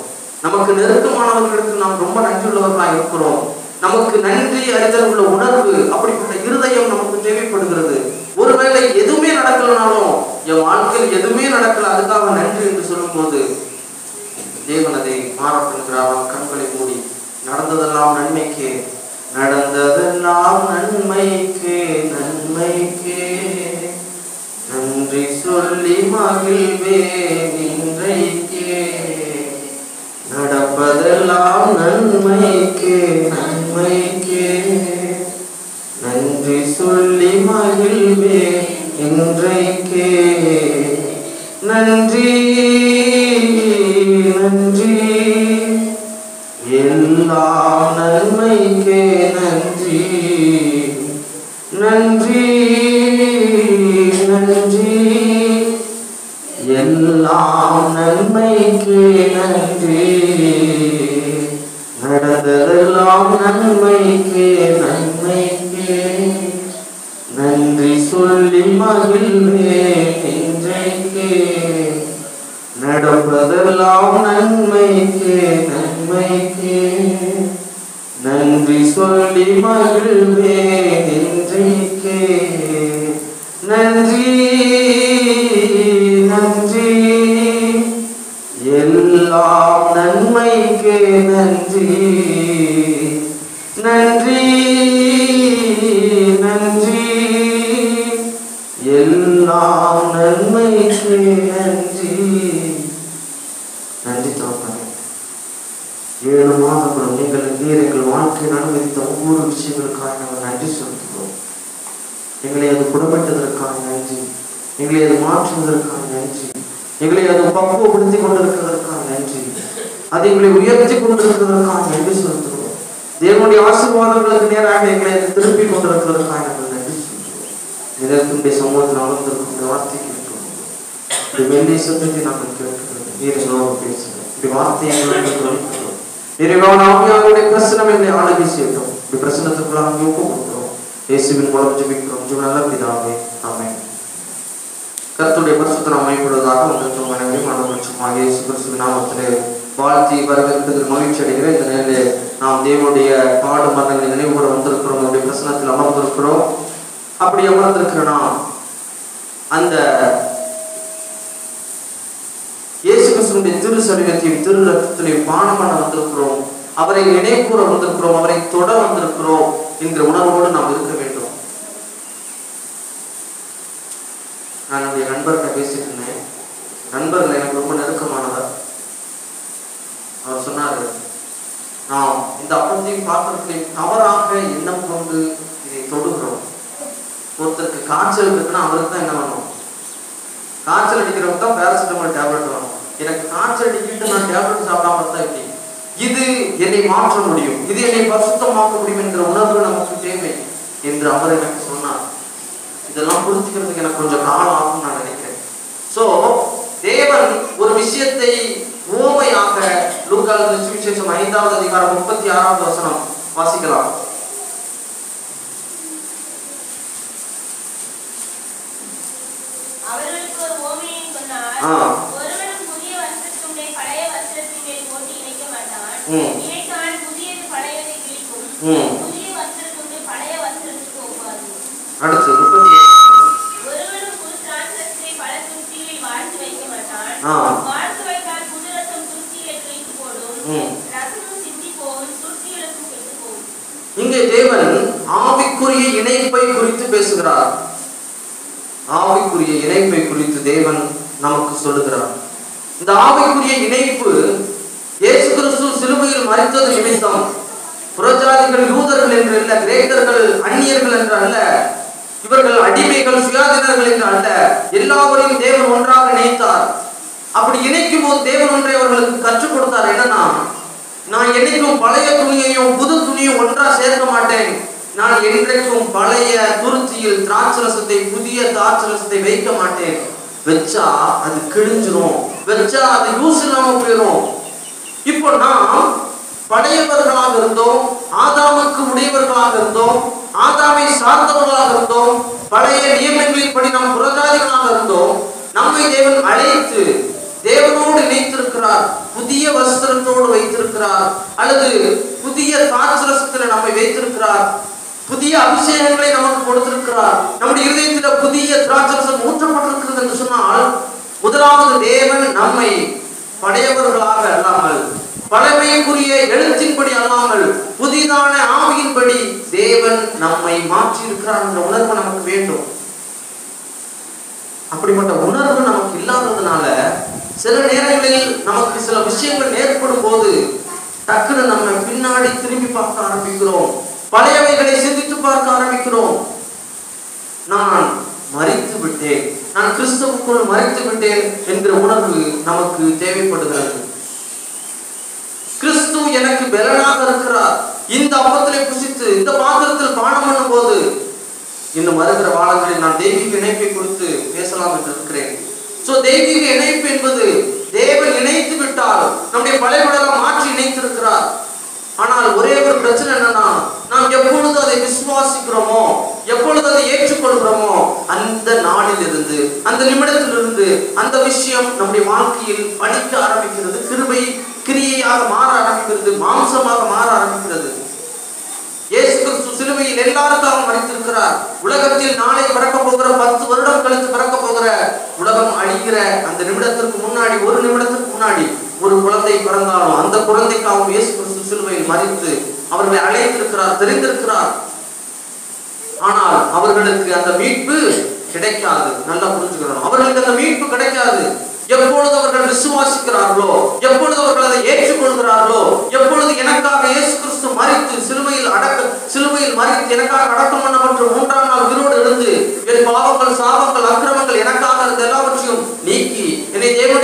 நமக்கு நெருக்கமானவர்களிடத்தில் நாம் ரொம்ப நன்றி உள்ளவர்களாக இருக்கிறோம். நமக்கு நன்றி அறிதல் உள்ள உணர்வு, அப்படிப்பட்ட இருதயம் நமக்கு தேவைப்படுகிறது. ஒருவேளை எதுவுமே நடக்கலனாலும், என் வாழ்க்கையில் எதுவுமே நடக்கல, அதுக்காக நன்றி என்று சொல்லும் போது தேவன் அதை மாறப்படுகிறார். கண்களை மூடி, நடந்ததெல்லாம் நன்மைக்கே, நடந்ததெல்லாம் நன்மைக்கே, நன்மைக்கே நன்றி சொல்லி மகிழ்வே இன்றைக்கே, நடப்பதெல்லாம் நன்மைக்கே, நன்மைக்கே நன்றி சொல்லி மகிழ்வே இன்றைக்கே, நன்றி நன்றி எல்லாம் நன்மைக்கே, நன்றி நன்றி நன்றி எல்லாம் நன்மைக்கே, நன்றி நடந்ததெல்லாம் நன்மைக்கே, நன்மைக்கே நன்றி சொல்லி மகிழ்வே இன்றைக்கே, நடப்பதெல்லாம் நன்மைக்கே, நன்மைக்கே நன்றி சொல்லி மகிழ்வே இன்றைக்கே, நன்றி நன்றி எல்லாம் நன்மைக்கே, நன்றி நன்றி நன்றி எல்லாம் நன்மைக்கே, நன்றி நன்றி. தோப்பனே, 7 மாதங்களும் நீர் எங்கள் வாழ்க்கையில் அனுமதித்த ஒவ்வொரு விஷயங்களுக்காக நாங்கள் நன்றி செலுத்துகிறோம். எங்களை அது புறப்பட்டதற்காக நன்றி, எங்களை அது மாற்றுவதற்காக நன்றி, எங்களை அது பக்குவப்படுத்தி கொண்டிருக்கிறதற்காக நன்றி. அது எங்களை உயர்த்தி கொண்டிருக்கிறதற்காக நன்றி செலுத்துகிறோம். தேவனுடைய ஆசீர்வாதங்களுக்கு நேராக எங்களை திருப்பி கொண்டிருக்கிறதற்காக நாங்கள் நன்றி செலுத்துகிறோம். இதற்குடைய சமூகத்தில் அமர்ந்திருக்கும் வார்த்தைக்கு இப்படி மெல்லிய சத்தத்தை நாங்கள் கேட்கிறோம். நீங்களோடு பேசுகிறோம். இப்படி வார்த்தையை கேட்கிறோம். நிறைவான ஆவியானவருடைய பிரசனம் எங்களை ஆளுகை செய்யட்டும். இப்படி பிரசனத்துக்குள்ள நாங்கள் ஒப்பு கொடுக்கிறோம். இயேசுவின் மூலம் ஜெபிக்கிறோம். நல்ல பிதாவே, ஆமென். கர்த்தருடைய பரிசுத்த நாமம் மகிமைப்படுவதாக. வந்திருக்கும் அனைவரையும் ஆண்டவராகிய இயேசு கிறிஸ்துவின் நாமத்திலே வாழ்த்தி வரவேற்பதில் மகிழ்ச்சி அடைகிறேன். இந்த நிலையிலே நாம் தேவனுடைய பாடு மரணங்களை நினைவுகூர வந்திருக்கிறோம். அவருடைய பிரசனத்தில் அமர்ந்திருக்கிறோம். அப்படி அமர்ந்திருக்கிற நாம் அந்த இயேசு கிறிஸ்துவினுடைய திரு சரீரத்தையும் திரு ரத்தத்திலையும் பானம் பண்ண வந்திருக்கிறோம். அவரை நினைவுகூர வந்திருக்கிறோம். அவரை தொட வந்திருக்கிறோம் என்கிற உணர்வோடு நாம் இருக்க வேண்டும். நான் என்னுடைய நண்பர்கிட்ட பேசிட்டு இருந்தேன். நண்பர்கள் எனக்கு ரொம்ப நெருக்கமானவர். அவர் சொன்னார், நாம் இந்த அப்பத்தையும் பாத்திரத்தையும் தவறாக எண்ணம் கொண்டு இதை தொடுகிறோம். ஒருத்தருக்கு காய்ச்சல் இருக்குன்னா அவருக்கு தான் என்ன பண்ணணும்? காய்ச்சல் அடிக்கிறவங்க தான் பேராசிட்டமால் டேப்லெட் வேணும். எனக்கு காய்ச்சல் அடிக்கிட்டு நான் டேப்லெட் சாப்பிடாம இருந்தா எப்படி? இது என்னை மாற்ற முடியும், இது என்னை பரிசுத்தமாக்க முடியும் என்கிற உணர்வு நமக்கு தேவை என்று அவர் எனக்கு சொன்னார். இதெல்லாம் புரிஞ்சுக்கிறதுக்கு எனக்கு கொஞ்சம் காலம் ஆகும் நான் நினைக்கிறேன். சோ தேவன் ஒரு விஷயத்தை உவமையாக லூக்கா சுவிசேஷம் 5வது அதிகாரம் 36வது வசனம் வாசிக்கலாம். அவர்களுக்கு ஒரு உவமையை சொன்னார். ஒருவனும் புதிய வஸ்திரத்துண்டை பழைய வஸ்திரத்தின் மேல் போட்டு இணைக்க மாட்டான். இணைத்தால் புதியது பழையதை கிழிக்கும். புதிய வஸ்திரத்துண்டு பழைய வஸ்திரத்துக்கு ஒப்பாது. அடுத்து 37. ஒருவனும் புது திராட்சைரசத்தை பல துருத்திகளில் வாழ்த்து வைக்க மாட்டான். வாழ்த்து வைத்தால் புது ரசம் துருத்திகளை கிழித்து போடும். ரசமும் சிந்தி போகும், துருத்திகளுக்கும் கெட்டு போகும். இங்கே தேவன் ஆவிக்குரிய இணைப்பை குறித்து பேசுகிறார். ஆவிக்குரிய இணைப்பை குறித்து தேவன் நமக்கு சொல்லுகிறார். இந்த ஆவிக்குரிய இணைப்பு இயேசு கிறிஸ்து சிலுவையில் மரித்தது நிமித்தம் புறஜாதிகள் யூதர்கள் என்று அல்ல, கிரேக்கர்கள் அந்நியர்கள் என்று அல்ல, இவர்கள் அடிமைகள் சுயாதீனர்கள் என்று அல்ல, எல்லாவரையும் தேவன் ஒன்றாக இணைத்தார். அப்படி இணைக்கும் போது தேவன் ஒன்றை அவர்களுக்கு கற்றுக் கொடுத்தார். என்னன்னா, நான் என்னைக்கும் பழைய துணியையும் புது துணியும் ஒன்றா சேர்க்க மாட்டேன். நான் என்றைக்கும் பழைய துருத்தியில் திராட்சரசத்தை புதிய திராட்சரசத்தை வைக்க மாட்டேன். வச்சா அது கிழிஞ்சிரும், வச்சா அது யூஸ் இல்லாம போயிடும். இப்போ நாம் பழையவர்களாக இருந்தோம், ஆதாமுக்கு உடையவர்களாக இருந்தோம், ஆதாமை சார்ந்தவர்களாக இருந்தோம், பழைய நியமங்களின்படி நாம் புறஜாதிகளாக இருந்தோம். நம்மை தேவன் அழைத்து தேவனோடு இணைத்திருக்கிறார், புதிய வஸ்திரத்தோடு வைத்திருக்கிறார், அல்லது புதிய திராட்சரசத்தில் நம்மை வைத்திருக்கிறார், புதிய அபிஷேகங்களை நமக்கு கொடுத்திருக்கிறார். நம்முடைய இருதயத்தில் புதிய திராட்சரசம் ஊற்றப்பட்டிருக்கிறது என்று சொன்னால், முதலாவது தேவன் நம்மை பழையவர்களாக அல்லாமல், பழமைக்குரிய எழுத்தின்படி அல்லாமல், புதிதான ஆவியின்படி தேவன் நம்மை மாற்றி இருக்கிறார் என்ற உணர்வு நமக்கு வேண்டும். அப்படிப்பட்ட உணர்வு நமக்கு இல்லாததுனால சில நேரங்களில் நமக்கு சில விஷயங்கள் ஏற்படும் போது டக்குன்னு நம்ம பின்னாடி திரும்பி பார்க்க ஆரம்பிக்கிறோம், பழையவைகளை சிந்தித்து பார்க்க ஆரம்பிக்கிறோம். நான் மரித்து விட்டேன், நான் கிறிஸ்துவுக்குள் மரித்து விட்டேன் என்கிற உணர்வு நமக்கு தேவைப்படுகிறது. கிறிஸ்து எனக்கு பலனாக இருக்கிறார். இந்த அப்பத்திலே புசித்து இந்த பாத்திரத்தில் பானம் பண்ணும் போது இன்னும் வருகிற வாரங்களில் நான் தெய்வீக இணைப்பை குறித்து பேசலாம் என்று இருக்கிறேன். சோ தெய்வீக இணைப்பு என்பது தேவன் இணைத்து விட்டால் நம்முடைய பழையவளெல்லாம் மாற்றி இணைத்திருக்கிறார். ஆனால் ஒரே ஒரு பிரச்சனை என்னன்னா, நாம் எப்பொழுது அதை விசுவாசிக்கிறோமோ, எப்பொழுது அதை ஏற்றுக்கொள்கிறோமோ, அந்த நாளில் இருந்து அந்த நிமிடத்திலிருந்து அந்த விஷயம் நம்முடைய வாழ்க்கையில் படிக்க ஆரம்பிக்கிறது, கிருபை கிரியையாக மாற ஆரம்பிக்கிறது, மாம்சமாக மாற ஆரம்பிக்கிறது. இயேசு கிறிஸ்து சிலுவையில் எல்லாருக்காகவும் மரித்திருக்கிறார். உலகத்தில் நாளை பிறக்க போகிற 10 வருடம் கழித்து பிறக்க போகிற உலகம் அழிகிற அந்த நிமிடத்திற்கு முன்னாடி, ஒரு நிமிடத்திற்கு முன்னாடி ஒரு குழந்தை பிறந்தாலும் அந்த குழந்தைக்காகவும் இயேசு கிறிஸ்து சிலுவையில் மரித்து அவர்களை அழைத்திருக்கிறார், தெரிந்திருக்கிறார். ஆனால் அவர்களுக்கு அந்த மீட்பு கிடைக்காது. நல்லா புரிஞ்சுக்கணும், அவர்களுக்கு அந்த மீட்பு கிடைக்காது. எப்பொழுது அவர்கள் விசுவாசிக்கிறார்களோ, எப்பொழுது அவர்கள் அதை ஏற்றுக்கொள்கிறார்களோ, எப்பொழுது எனக்காக இயேசு கிறிஸ்து மரித்து சிலுவையில் மரித்து எனக்காக அடக்கம் பண்ணப்பட்டு 3ஆம் நாள் உயிரோடு எழுந்து என் பாவங்கள், சாபங்கள், அக்கிரமங்கள் எனக்காக இருந்த எல்லாவற்றையும் நீக்கி என்னை தேவனுடைய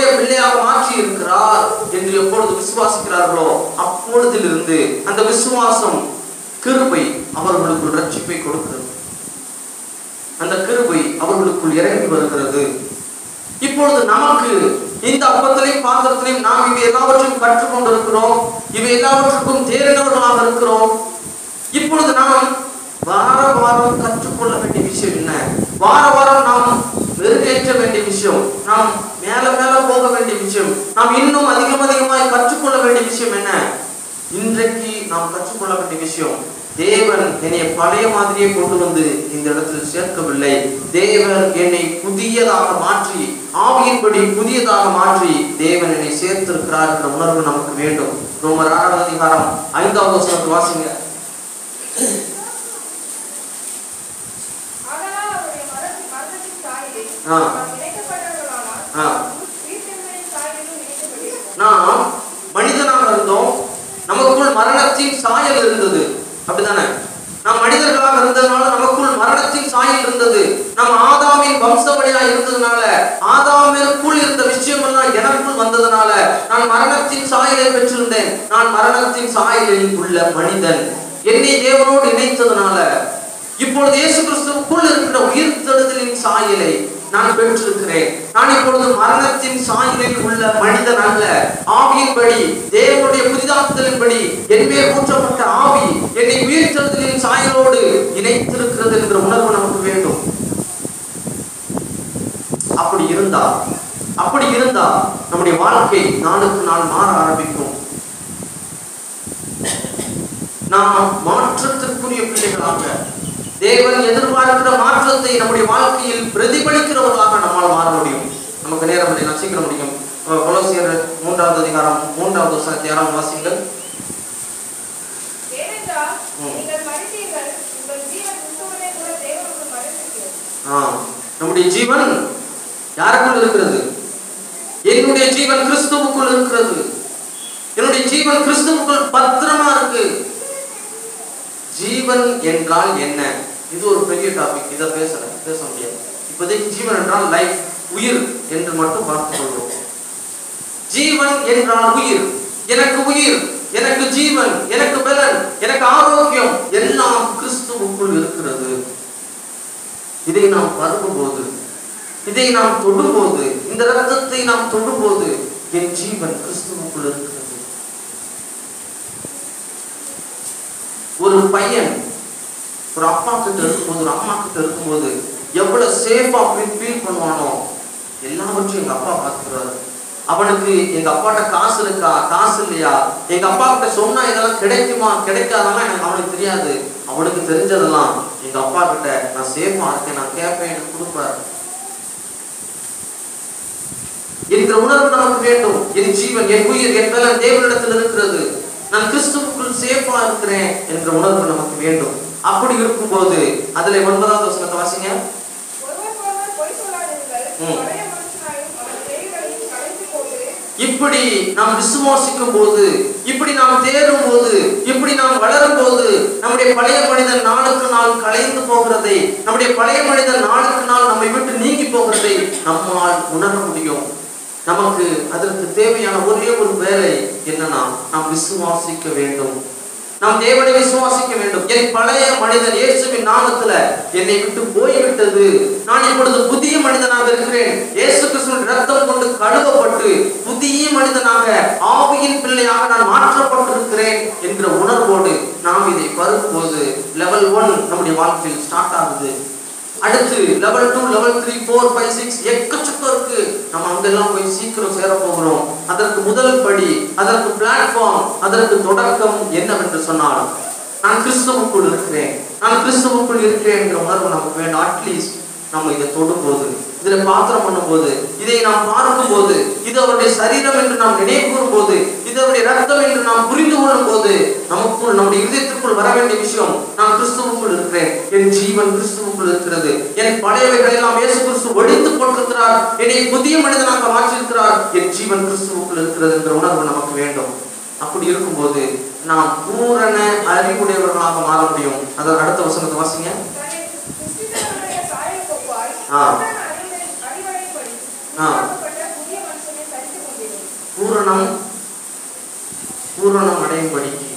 இருக்கிறார் என்று எப்பொழுது விசுவாசிக்கிறார்களோ அப்பொழுதிலிருந்து அந்த விசுவாசம் கிருபை அவர்களுக்குள் ரட்சிப்பை கொடுக்கிறது. அந்த கிருபை அவர்களுக்குள் இறங்கி வருகிறது. இப்பொழுது நமக்கு இந்த அப்பத்திலையும் பாத்திரத்திலையும் நாம் இவை எல்லாவற்றையும் கற்றுக்கொண்டிருக்கிறோம். இவை எல்லாவற்றுக்கும் தேறினவர்களாக இருக்கிறோம். இப்பொழுது நாம் வார வாரம் கற்றுக்கொள்ள வேண்டிய விஷயம் என்ன? வார வாரம் நாம் மெருகேற்ற வேண்டிய விஷயம், நாம் மேல மேல போக வேண்டிய விஷயம், நாம் இன்னும் அதிகமாய் கற்றுக்கொள்ள வேண்டிய விஷயம் என்ன? இன்றைக்கு நாம் கற்றுக்கொள்ள வேண்டிய விஷயம், தேவன் என்னை பழைய மாதிரியே கொண்டு வந்து இந்த இடத்தில் சேர்க்கவில்லை. தேவன் என்னை புதியதாக மாற்றி, ஆவியின்படி புதியதாக மாற்றி தேவன் என்னை சேர்த்திருக்கிறார் என்ற உணர்வு நமக்கு வேண்டும். ரோமர் 6 அதிகாரம் 5வது வசனத்தை வாசிங்க. நாம் மனிதனாக இருந்தோம், நமக்குள் மரணத்தின் சாயல் இருந்தது. அப்படித்தானே? நாம் மனிதர்களாக இருந்ததுனால நமக்குள் மரணத்தின் சாயல் இருந்தது. நாம் ஆதாமின் வம்சவழியா இருந்ததுனால, ஆதாமிற்குள் இருந்த விஷயம் எல்லாம் எனக்குள் வந்ததுனால நான் மரணத்தின் சாயலை பெற்றிருந்தேன். நான் மரணத்தின் சாயலில் உள்ள மனிதன். என்னை தேவனோடு இணைத்ததுனால இப்பொழுது இயேசு கிறிஸ்துவுக்குள் இருக்கிற உயிர்த்தெழுதலின் சாயலை நான் பெற்றிருக்கிறேன். நான் இப்பொழுது மரணத்தின் சாயலில் உள்ள மனிதன் அல்ல. ஆவியின்படி, தேவனுடைய புதிதாக்குதலின்படி என் மேல் ஊற்றப்பட்ட ஆவி என்னை உயிர்த்தெழுதலின் சாயலோடு இணைத்திருக்கிறது என்ற உணர்வு நமக்கு வேண்டும். அப்படி இருந்தா நம்முடைய வாழ்க்கை நாளுக்கு நாள் மாற ஆரம்பிக்கும். நாம் மாற்றத்திற்குரிய பிள்ளைகளாக, தேவன் எதிர்பார்க்கிற மாற்றத்தை நம்முடைய வாழ்க்கையில் பிரதிபலிக்கிறவர்களாக நம்மால் மாற முடியும். நமக்கு நேரம் இல்லை, நான் சீக்கிரம் முடியும். கொலோசியர் 3வது அதிகாரம் 3வது வசனத்தை யாராவது வாசிங்கள். நம்முடைய ஜீவன் யாருக்குள் இருக்கிறது? என்னுடைய ஜீவன் கிறிஸ்துவுக்குள் இருக்கிறது. என்னுடைய ஜீவன் கிறிஸ்துவுக்குள் பத்திரமா இருக்கு. ஜீவன் என்றால் என்ன? இது ஒரு பெரிய டாபிக். இதை பேச முடியாது இப்போதைக்கு. ஜீவன் என்றால் லைஃப், உயிர் என்று மட்டும் பார்த்துக் கொள்வோம். ஜீவன் என்றால் உயிர். எனக்கு ஜீவன், எனக்கு பலன், எனக்கு ஆரோக்கியம் எல்லாம் கிறிஸ்துவுக்குள் இருக்கிறது. இதை நாம் பருகும்போது, இதை நாம் தொடும்போது, இந்த ரத்தத்தை நாம் தொடும்போது என் ஜீவன் கிறிஸ்துவுக்குள் இருக்கிறது. ஒரு பையன் ஒரு அப்பா கிட்ட இருக்கும்போது, ஒரு அம்மா கிட்ட இருக்கும்போது எவ்வளவு சேஃபா ஃபீல் பண்ணுவானோ, எல்லாவற்றையும் எங்க அப்பா பார்த்துக்கிறாரு. அவனுக்கு எங்க அப்பாட்ட காசு இருக்கா, காசு இல்லையா, எங்க அப்பா கிட்ட சொன்னா இதெல்லாம் கிடைக்குமா கிடைக்காதெல்லாம் எனக்கு அவனுக்கு தெரியாது. அவனுக்கு தெரிஞ்சதெல்லாம் எங்க அப்பா கிட்ட நான் சேஃபா இருக்கேன், நான் கேட்பேன், எனக்கு கொடுப்பாரு என்ற உணர்வு நமக்கு வேண்டும். என் ஜீவன், என் உயிர், என் பலன் தேவனிடத்தில் இருக்கிறது. நான் கிறிஸ்துவுக்குள் சேஃபா இருக்கிறேன் என்ற உணர்வு நமக்கு வேண்டும். அப்படி இருக்கும்போது அதுல 9வது வசனத்தை வாசிங்க. இப்படி நாம் விசுவாசிக்கும் போது, இப்படி நாம் தேடும் போது, இப்படி நாம் வளரும் போது நம்முடைய பழைய மனிதன் நாளுக்கு நாள் கலைந்து போகிறதை, நம்முடைய பழைய மனிதன் நாளுக்கு நாள் நம்மை விட்டு நீங்கி போகிறதை நம்மால் உணர முடியும். நமக்கு அதற்கு தேவையான ஒரே ஒரு வேலை என்னன்னா, நாம் விசுவாசிக்க வேண்டும். நாம் தேவனை விசுவாசிக்க வேண்டும். என் பழைய மனிதன் இயேசுவின் நாமத்துல என்னை விட்டு போய்விட்டது. நான் இப்பொழுது புதிய மனிதனாக இருக்கிறேன். இயேசு கிறிஸ்துவின் ரத்தம் கொண்டு கழுவப்பட்டு புதிய மனிதனாக, ஆவியின் பிள்ளையாக நான் மாற்றப்பட்டிருக்கிறேன் என்ற உணர்வோடு நாம் இதை பருகும்போது லெவல் 1 நம்முடைய வாழ்க்கையில் ஸ்டார்ட் ஆகுது. அடுத்து லெவல் 2, லெவல் 3, 4, 5, 6 எக்கச்சக்கம் இருக்கு. நம்ம அங்கெல்லாம் போய் சீக்கிரம் சேர போகிறோம். அதற்கு முதல் படி, அதற்கு பிளாட்ஃபார்ம், அதற்கு தொடக்கம் என்னவென்று சொன்னால், நான் கிறிஸ்துவுக்குள் இருக்கிறேன், நான் கிறிஸ்துவுக்குள் இருக்கிறேன் என்ற உணர்வு நமக்கு வேண்டும். அட்லீஸ்ட் நம்ம இதை தொடும்போது, இதுல பாத்திரம் பண்ணும்போது, இதை நாம் பார்க்கும் போது, இது அவருடைய சரீரம் என்று நாம் நினைவுறும் போது, இது அவருடைய ரத்தம் என்று நாம் புரிந்து கொள்ளும் போது, நமக்குள், நம்முடைய இதயத்திற்குள் வர வேண்டிய விஷயம், நான் கிறிஸ்துவுக்குள் இருக்கிறேன், என் ஜீவன் கிறிஸ்துவுக்குள் இருக்கிறது, என் பழையவைகளை எல்லாம் இயேசு கிறிஸ்து ஒழித்து போட்டிருக்கிறார், என்னை புதிய மனிதனாக மாற்றியிருக்கிறார், என் ஜீவன் கிறிஸ்துவுக்குள் இருக்கிறது என்ற உணர்வு நமக்கு வேண்டும். அப்படி இருக்கும்போது நாம் பூரண அறிவுடையவர்களாக மாற முடியும். அதற்கு அடுத்த வசனத்தை வாசிங்க. பூரணம் அடையும்படிக்கு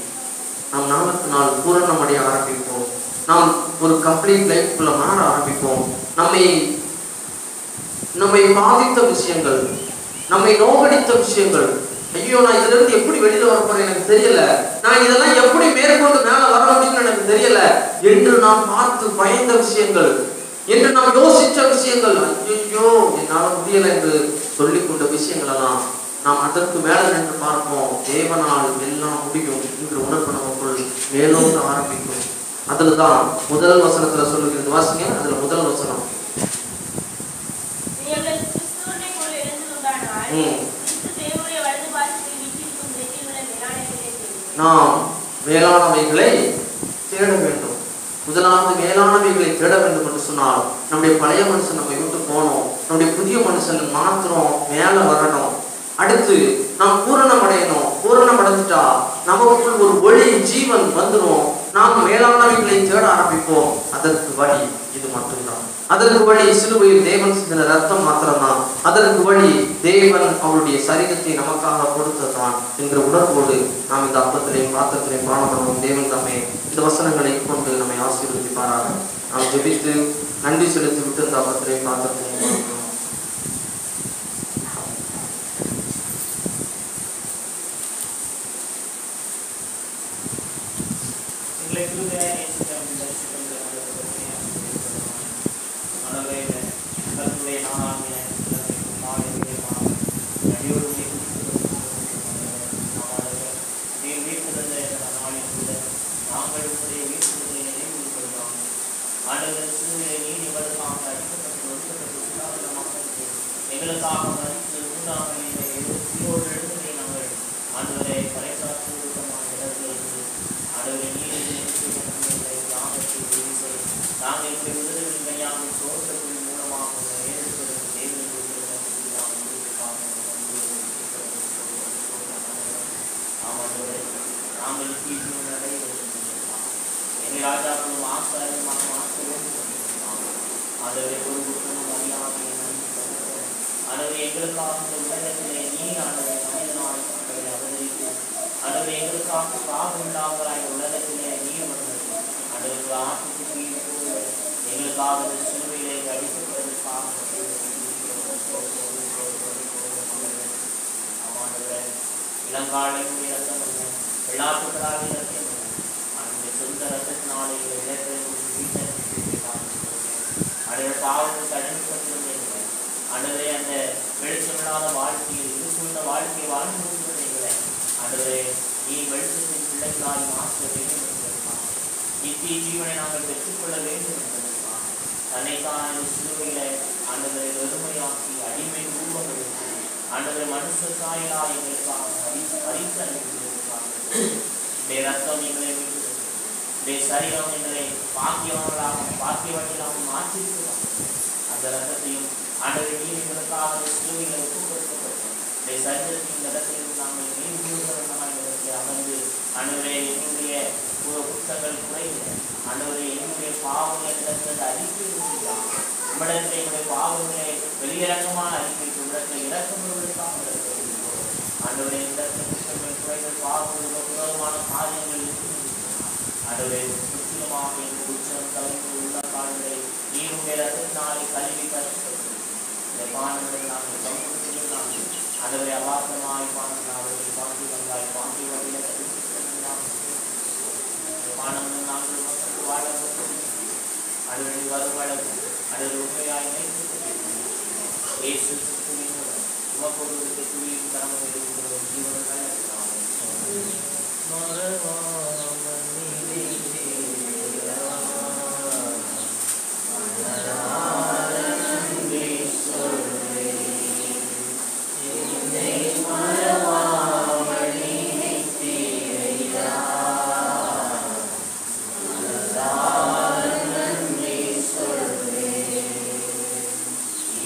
நாம் நாளுக்கு நாள் பூரணம் அடைய ஆரம்பிப்போம். நாம் ஒரு கம்ப்ளீட் லைஃப்குள்ள மாற ஆரம்பிப்போம். நம்மை பாதித்த விஷயங்கள், நம்மை நோகடித்த விஷயங்கள், ஐயோ நான் இதுல இருந்து எப்படி வெளியில வர போறேன் எனக்கு தெரியல, நான் இதெல்லாம் எப்படி மேற்கொண்டு மேல வர முடியும்னு எனக்கு தெரியல என்று நாம் பார்த்து பயந்த விஷயங்கள், என்று நாம் யோசிச்ச விஷயங்கள், ஐயோ என்னால முடியல என்று சொல்லிக் கொண்ட விஷயங்கள் எல்லாம் நாம் அதற்கு மேல நின்று பார்ப்போம். தேவனால் எல்லாம் முடியும் என்று உணர்வு நமக்குள் மேலோங்க ஆரம்பிக்கும். அதுலதான் முதல் வசனத்துல சொல்லுகிறது. வாசிங்க, அதுல முதல் வசனம். நாம் மேலானவைகளை தேட வேண்டும். முதலாவது மேலானவைகளை தேட வேண்டும் என்று சொன்னால் நம்முடைய பழைய மனுஷன் நம்ம விட்டு போகணும். நம்முடைய புதிய மனுஷன் மாத்திரம் மேல வரணும். அடுத்து நாம் பூரணம் அடையணும். பூரணம் அடைஞ்சிட்டா நமக்குள் ஒரு ஒளி ஜீவன் வந்துடும். நாம் மேலானவைகளை தேட ஆரம்பிப்போம். அதற்கு வழி இது மட்டும்தான். அதற்கு வழி சிலுவையில் தேவன் சிந்தின ரத்தம் மாத்திரம்தான். அதற்கு வழி தேவன் அவருடைய சரீரத்தை நமக்காக கொடுத்ததான் என்கிற உணர்வோடு நாம் இந்த அப்பத்திலையும் பாத்திரத்திலையும் பானம் பண்ணுவோம். தேவன் தாமே இந்த வசனங்களை கொண்டு நம்மை ஆசீர்வதிப்பாராக. நாம் ஜெபித்து நன்றி செலுத்தி விட்டு இந்த அப்பத்திலையும் பாத்திரத்திலையும் பார்க்கிறோம்.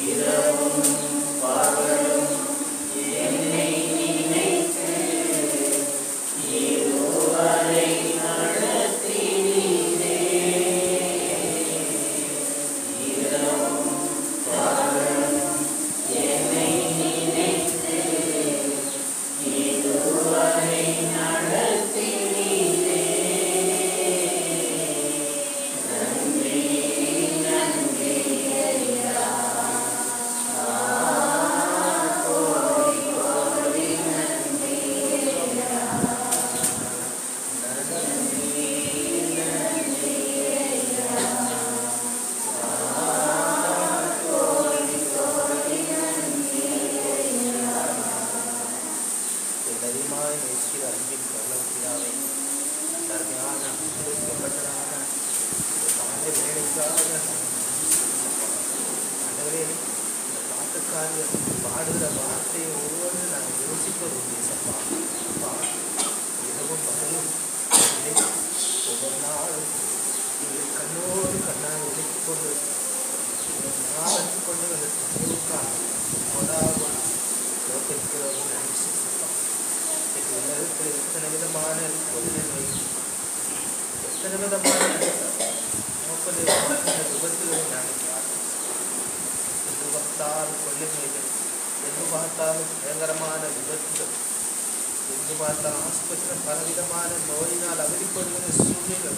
இரவும் பகலும் என்னை அதிகமாக நேசிக்கிற அன்பின் பரலோக பிதாவே, தர்மையான ஆசீர்வதிக்கப்பட்டதான இந்த காலை வேலைக்காக ஆண்டவரே, இந்த பாட்டுக்காரர்கள் பாடுகிற வார்த்தையை ஒவ்வொன்று நாங்கள் யோசிப்பது சப்பா. இரவும் பகலும் ஒவ்வொரு நாளும் எங்களை கண்ணோடு கண்ணாக உழைத்துக் கொண்டு கொண்டு உலகத்தில் எத்தனை விதமான கொள்ளைகள், எத்தனை விதமான விபத்துகளை நினைக்கிறார்கள். என்று பார்த்தாலும் கொள்ளைகள், என்று பார்த்தாலும் பயங்கரமான விபத்துகள், என்று பார்த்தாலும் ஆஸ்பத்திரியில் பலவிதமான நோயினால் அவதிப்படுகிற சூழ்நிலை,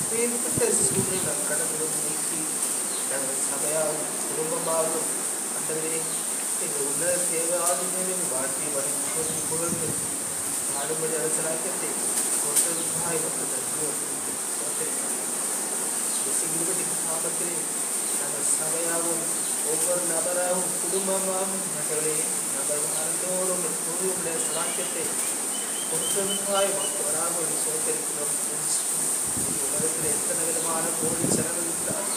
மேற்பட்ட சூழ்நிலை கடவுளை நீக்கி நாங்கள் சபையாகவும் குடும்பமாகவும் அந்தவரே எங்கள் உள்ள தேவையாதுமே வாழ்க்கை வழங்கி புகழ்ந்து நாடுபடி அரசலாக்கத்தை கொண்டதுக்காய் காலத்திலே நாங்கள் சபையாகவும் ஒவ்வொரு நபராகவும் குடும்பமாகவும் நகரே நாங்கள் வாழ்ந்தோறும் கூறியுடைய சலாக்கியத்தை கொண்டதுக்காய் மக்களாக ஒரு சோதரிக்கிறோம். உலகத்தில் எத்தனை விதமான கோடி செலவழித்தார்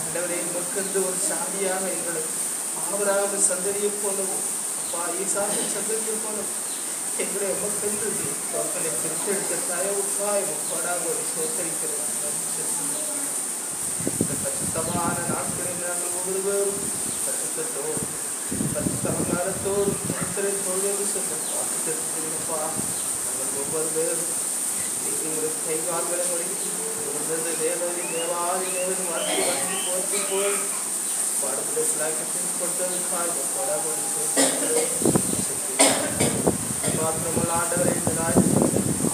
ஆண்டவரே, மக்கள் ஒரு சாதியாக எங்களை ஆபராக சந்ததியை போலவும் அப்பா ஈசாக சந்ததியை போலவும் எங்களுடைய மக்கள் மக்களை பிரித்தெடுத்த தயவுக்காய் முப்பாடாக ஒரு சோதரிக்கிறோம். இந்த பரிசுத்தமான நாட்களில் நாங்கள் ஒவ்வொருவரும் பரிசுத்தத்தோடு பரிசுத்தோடு தொழிலோடு சொல்ல பார்த்துப்பா. நாங்கள் ஒவ்வொரு பேரும் கைகால்களை முடிந்து தேவதி தேவாதி தேவதி வாழ்க்கை வழங்கி போட்டு போய் பாடுபட சிலாக்கத்தின் கொடுத்ததுக்காக மாத்திரமல்ல ஆண்டவரை இந்த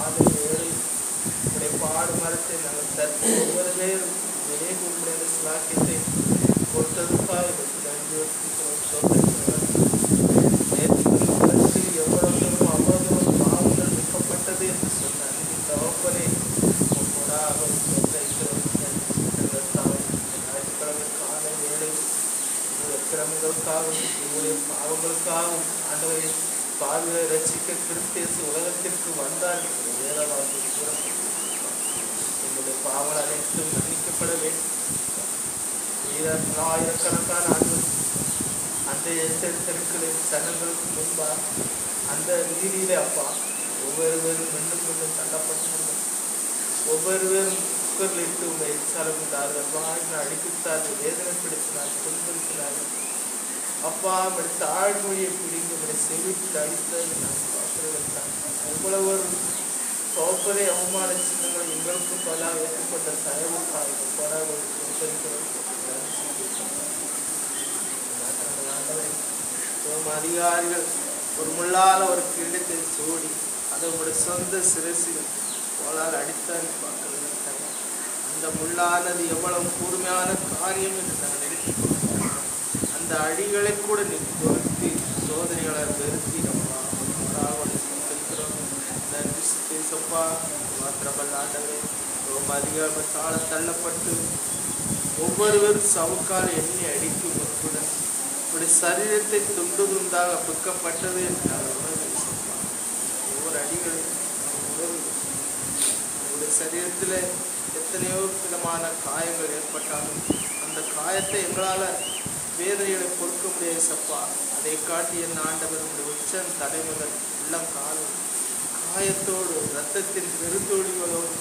ஆறு ஏழு உடைய பாடு மரத்தை நாங்கள் தற்ப ஒவ்வொரு பேரும் நினைவு உடைய சிலாக்கியத்தை கொடுத்ததுக்காக எவ்வளவு அவ்வளவு பாவங்கள் வைக்கப்பட்டது என்று சொன்னார். தகப்பனே ஞாயிற்றுக்கிழமை காலை வேலை கிரமங்களுக்காகவும் என்னுடைய பாவங்களுக்காகவும் ஆண்டவரை பாவியை ரட்சிக்க கிறிஸ்து உலகத்திற்கு வந்தார். வேதவாக்கு என்னுடைய பாவங்கள் அனைத்தும் மன்னிக்கப்பட வேண்டும். ஆயிரக்கணக்கான ஆண்டு அந்த தெருக்களில் சனங்களுக்கு முன்பாக அந்த நீதியிலே அப்பா ஒவ்வொருவரும் மீண்டும் மீண்டும் தள்ளப்பட்டார்கள். ஒவ்வொருவரும் குக்கர்லிட்டு உங்களை எச்சாரமிட்டார்கள், வாழ்ந்து அடிப்பித்தார்கள், வேதனைப்படுத்தினார்கள், துன்படுத்தினார்கள். அப்பா அப்படி தாழ்மொழியை பிடிங்க அப்படி செவிட்டு அடித்தது நான் பார்க்கிறேன். எவ்வளவு சோப்பரை அவமான சின்னங்கள் எங்களுக்கு பல ஏற்பட்ட தயவுக்காக அதிகாரிகள் ஒரு முள்ளால ஒரு கிரீடத்தை சூடி அதை உங்களுடைய சொந்த சிரசில் போலால் அடித்தான் பார்க்கிறது. அந்த முள்ளானது எவ்வளவு கூர்மையான காரியம் என்று நாங்கள் நினைத்துக்கொண்டோம். அந்த அடிகளை கூட நிறுத்தி சோதனைகளை வெறுத்தி நன்றிப்பா. மாத்திரமல்ல ஆண்டவரே, ரொம்ப அதிகாரத்தால தள்ளப்பட்டு ஒவ்வொருவரும் சவுக்கால் எண்ணி அடிக்கும் முற்புடன் உடைய சரீரத்தை துண்டு துண்டாக பிக்கப்பட்டது என்று நாங்கள் உணர்வு. ஒவ்வொரு அடிகளும் உங்களுடைய சரீரத்தில் எத்தனையோ விதமான காயங்கள் ஏற்பட்டாலும் அந்த காயத்தை எங்களால் வேதனைகளை பொறுக்க முடியாது சப்பா. அதை காட்டி என் ஆண்டவர் உடைய உச்சன் தலைமுதல் உள்ளம் காலம் காயத்தோடு இரத்தத்தின் பெருந்தோழிகளோடு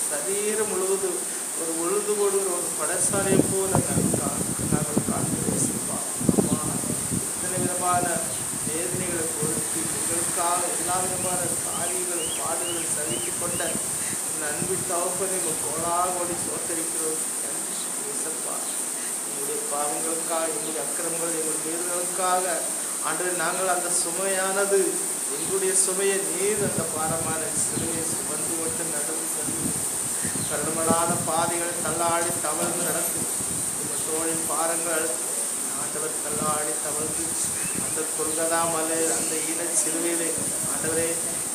சரீரம் முழுவதும் ஒரு உழுது போடுகிற ஒரு படசாலையை போல நாங்கள் காண்கிறோம் சப்பா. அம்மா, இத்தனை விதமான வேதனைகளை பொறுத்து எங்களுக்காக எல்லா விதமான காரியங்கள் பாடுகளை சகித்து கொண்ட அன்பு தகப்பனை கோடாகோடி சோத்தரிக்கிறோம் சப்பா. எங்களுடைய பாவங்களுக்காக, எங்களுடைய அக்கிரமங்கள், எங்களுடைய மீறுகளுக்காக ஆண்டவர் நாங்கள் அந்த சுமையானது எங்களுடைய சுமையை நீர் அந்த பாரமான சிலுவையை சுமந்து கொண்டு நடந்து கருமலான பாதைகளை தள்ளாடி தவழ்ந்து நடக்கும் தோழின் பாரங்கள் ஆண்டவர் தள்ளாடி தவழ்ந்து அந்த கொல்கதா மலை அந்த ஈனச் சிலுவையிலே ஆண்டவரே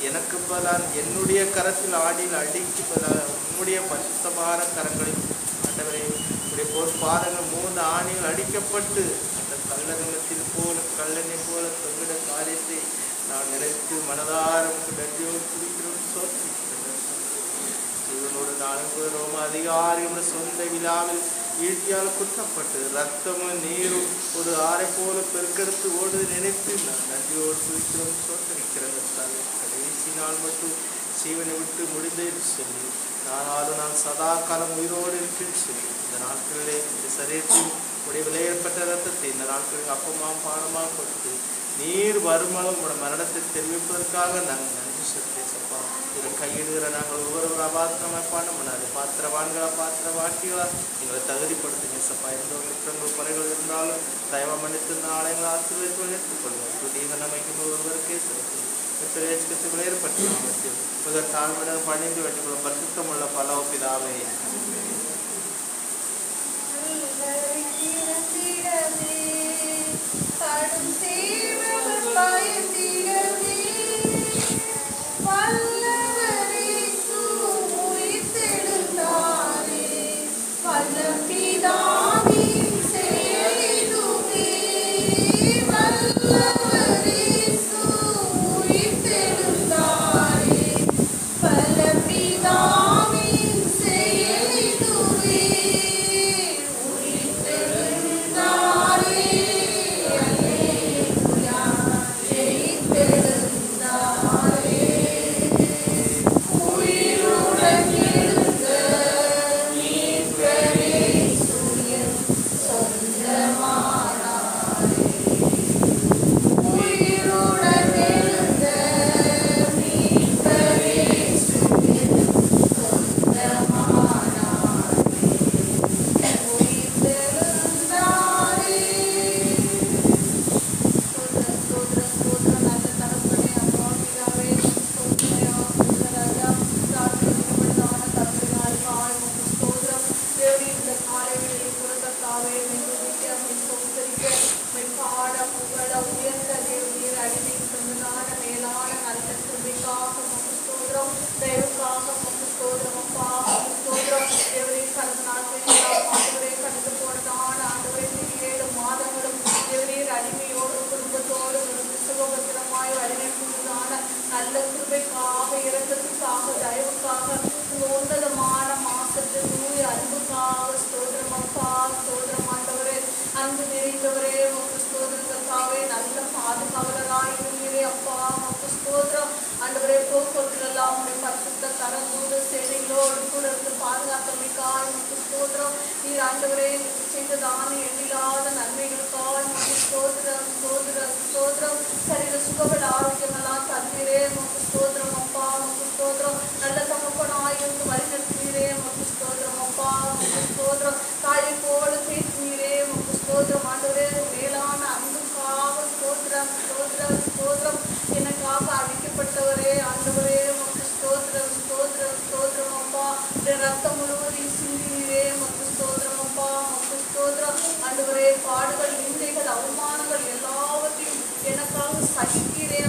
எனக்கு பலான் என்னுடைய கரத்தில் ஆடியில் அடிக்கு பலான் உன்னுடைய பரிசுத்தமான கரங்களில் ஆண்டவரே இப்படி பாதங்கள் 3 ஆணிகள் அடிக்கப்பட்டு அந்த கல்லகத்தில் போல கல்லனை போல தொங்கிட காரியம் காரியத்தை நான் நினைத்து மனதார நன்றியோடு துதிக்கிறோம் சோதரிக்கிறேன். இவனோடு நான்கு ரோம அதிகாரியோட சொந்த விழாவில் ஈட்டியால் குத்தப்பட்டு ரத்தமும் நீரும் ஒரு ஆறை போல பெருக்கெடுத்து ஓடுவதை நினைத்து நான் நன்றியோடு துதிக்கிறோம் சோதரிக்கிறேன். கடைசி நாள் மட்டும் ஜீவனை விட்டு முடிந்தேன்னு சொல்லி நான் சதா காலம் உயிரோடு இருக்கேன்னு சொல்லி இந்த நாட்களிலே இந்த சரீரத்தில் உடைய விலையேற்பட்ட ரத்தத்தை இந்த நாட்களுக்கு அப்பமாக பானமாக கொடுத்து நீர் வருமானம் உங்களோட மரணத்தை தெரிவிப்பதற்காக நாங்கள் நன்றி செலுத்தேசப்பா. இதில் கையிடுகிற நாங்கள் ஒவ்வொரு அபாத்திரமாக பண்ண முடியாது. பாத்திரவான்களா பாத்திரவாட்டிகளா எங்களை தகுதிப்படுத்துங்க சப்பா. எந்த குற்றங்கள் குறைகள் இருந்தாலும் தயவ மன்னித்து இந்த ஆலயங்களை ஆசீர்வதித்து எடுத்துக்கொள்ளுங்கள். துதிக நமைக்கும் ஒருவருக்கே செலுத்தும் பிரேசிக்கத்துக்குள்ளே ஏற்பட்டு நாமத்தில் முதல் தாழ்வுடன் பணிந்து வெட்டுக்கொள்ளும் பரிசுத்தமுள்ள பல பிதாவே. பாடுகள், நிந்தைகள், அவமானங்கள் எல்லாவற்றையும் எனக்காக சகிக்கிறேன்.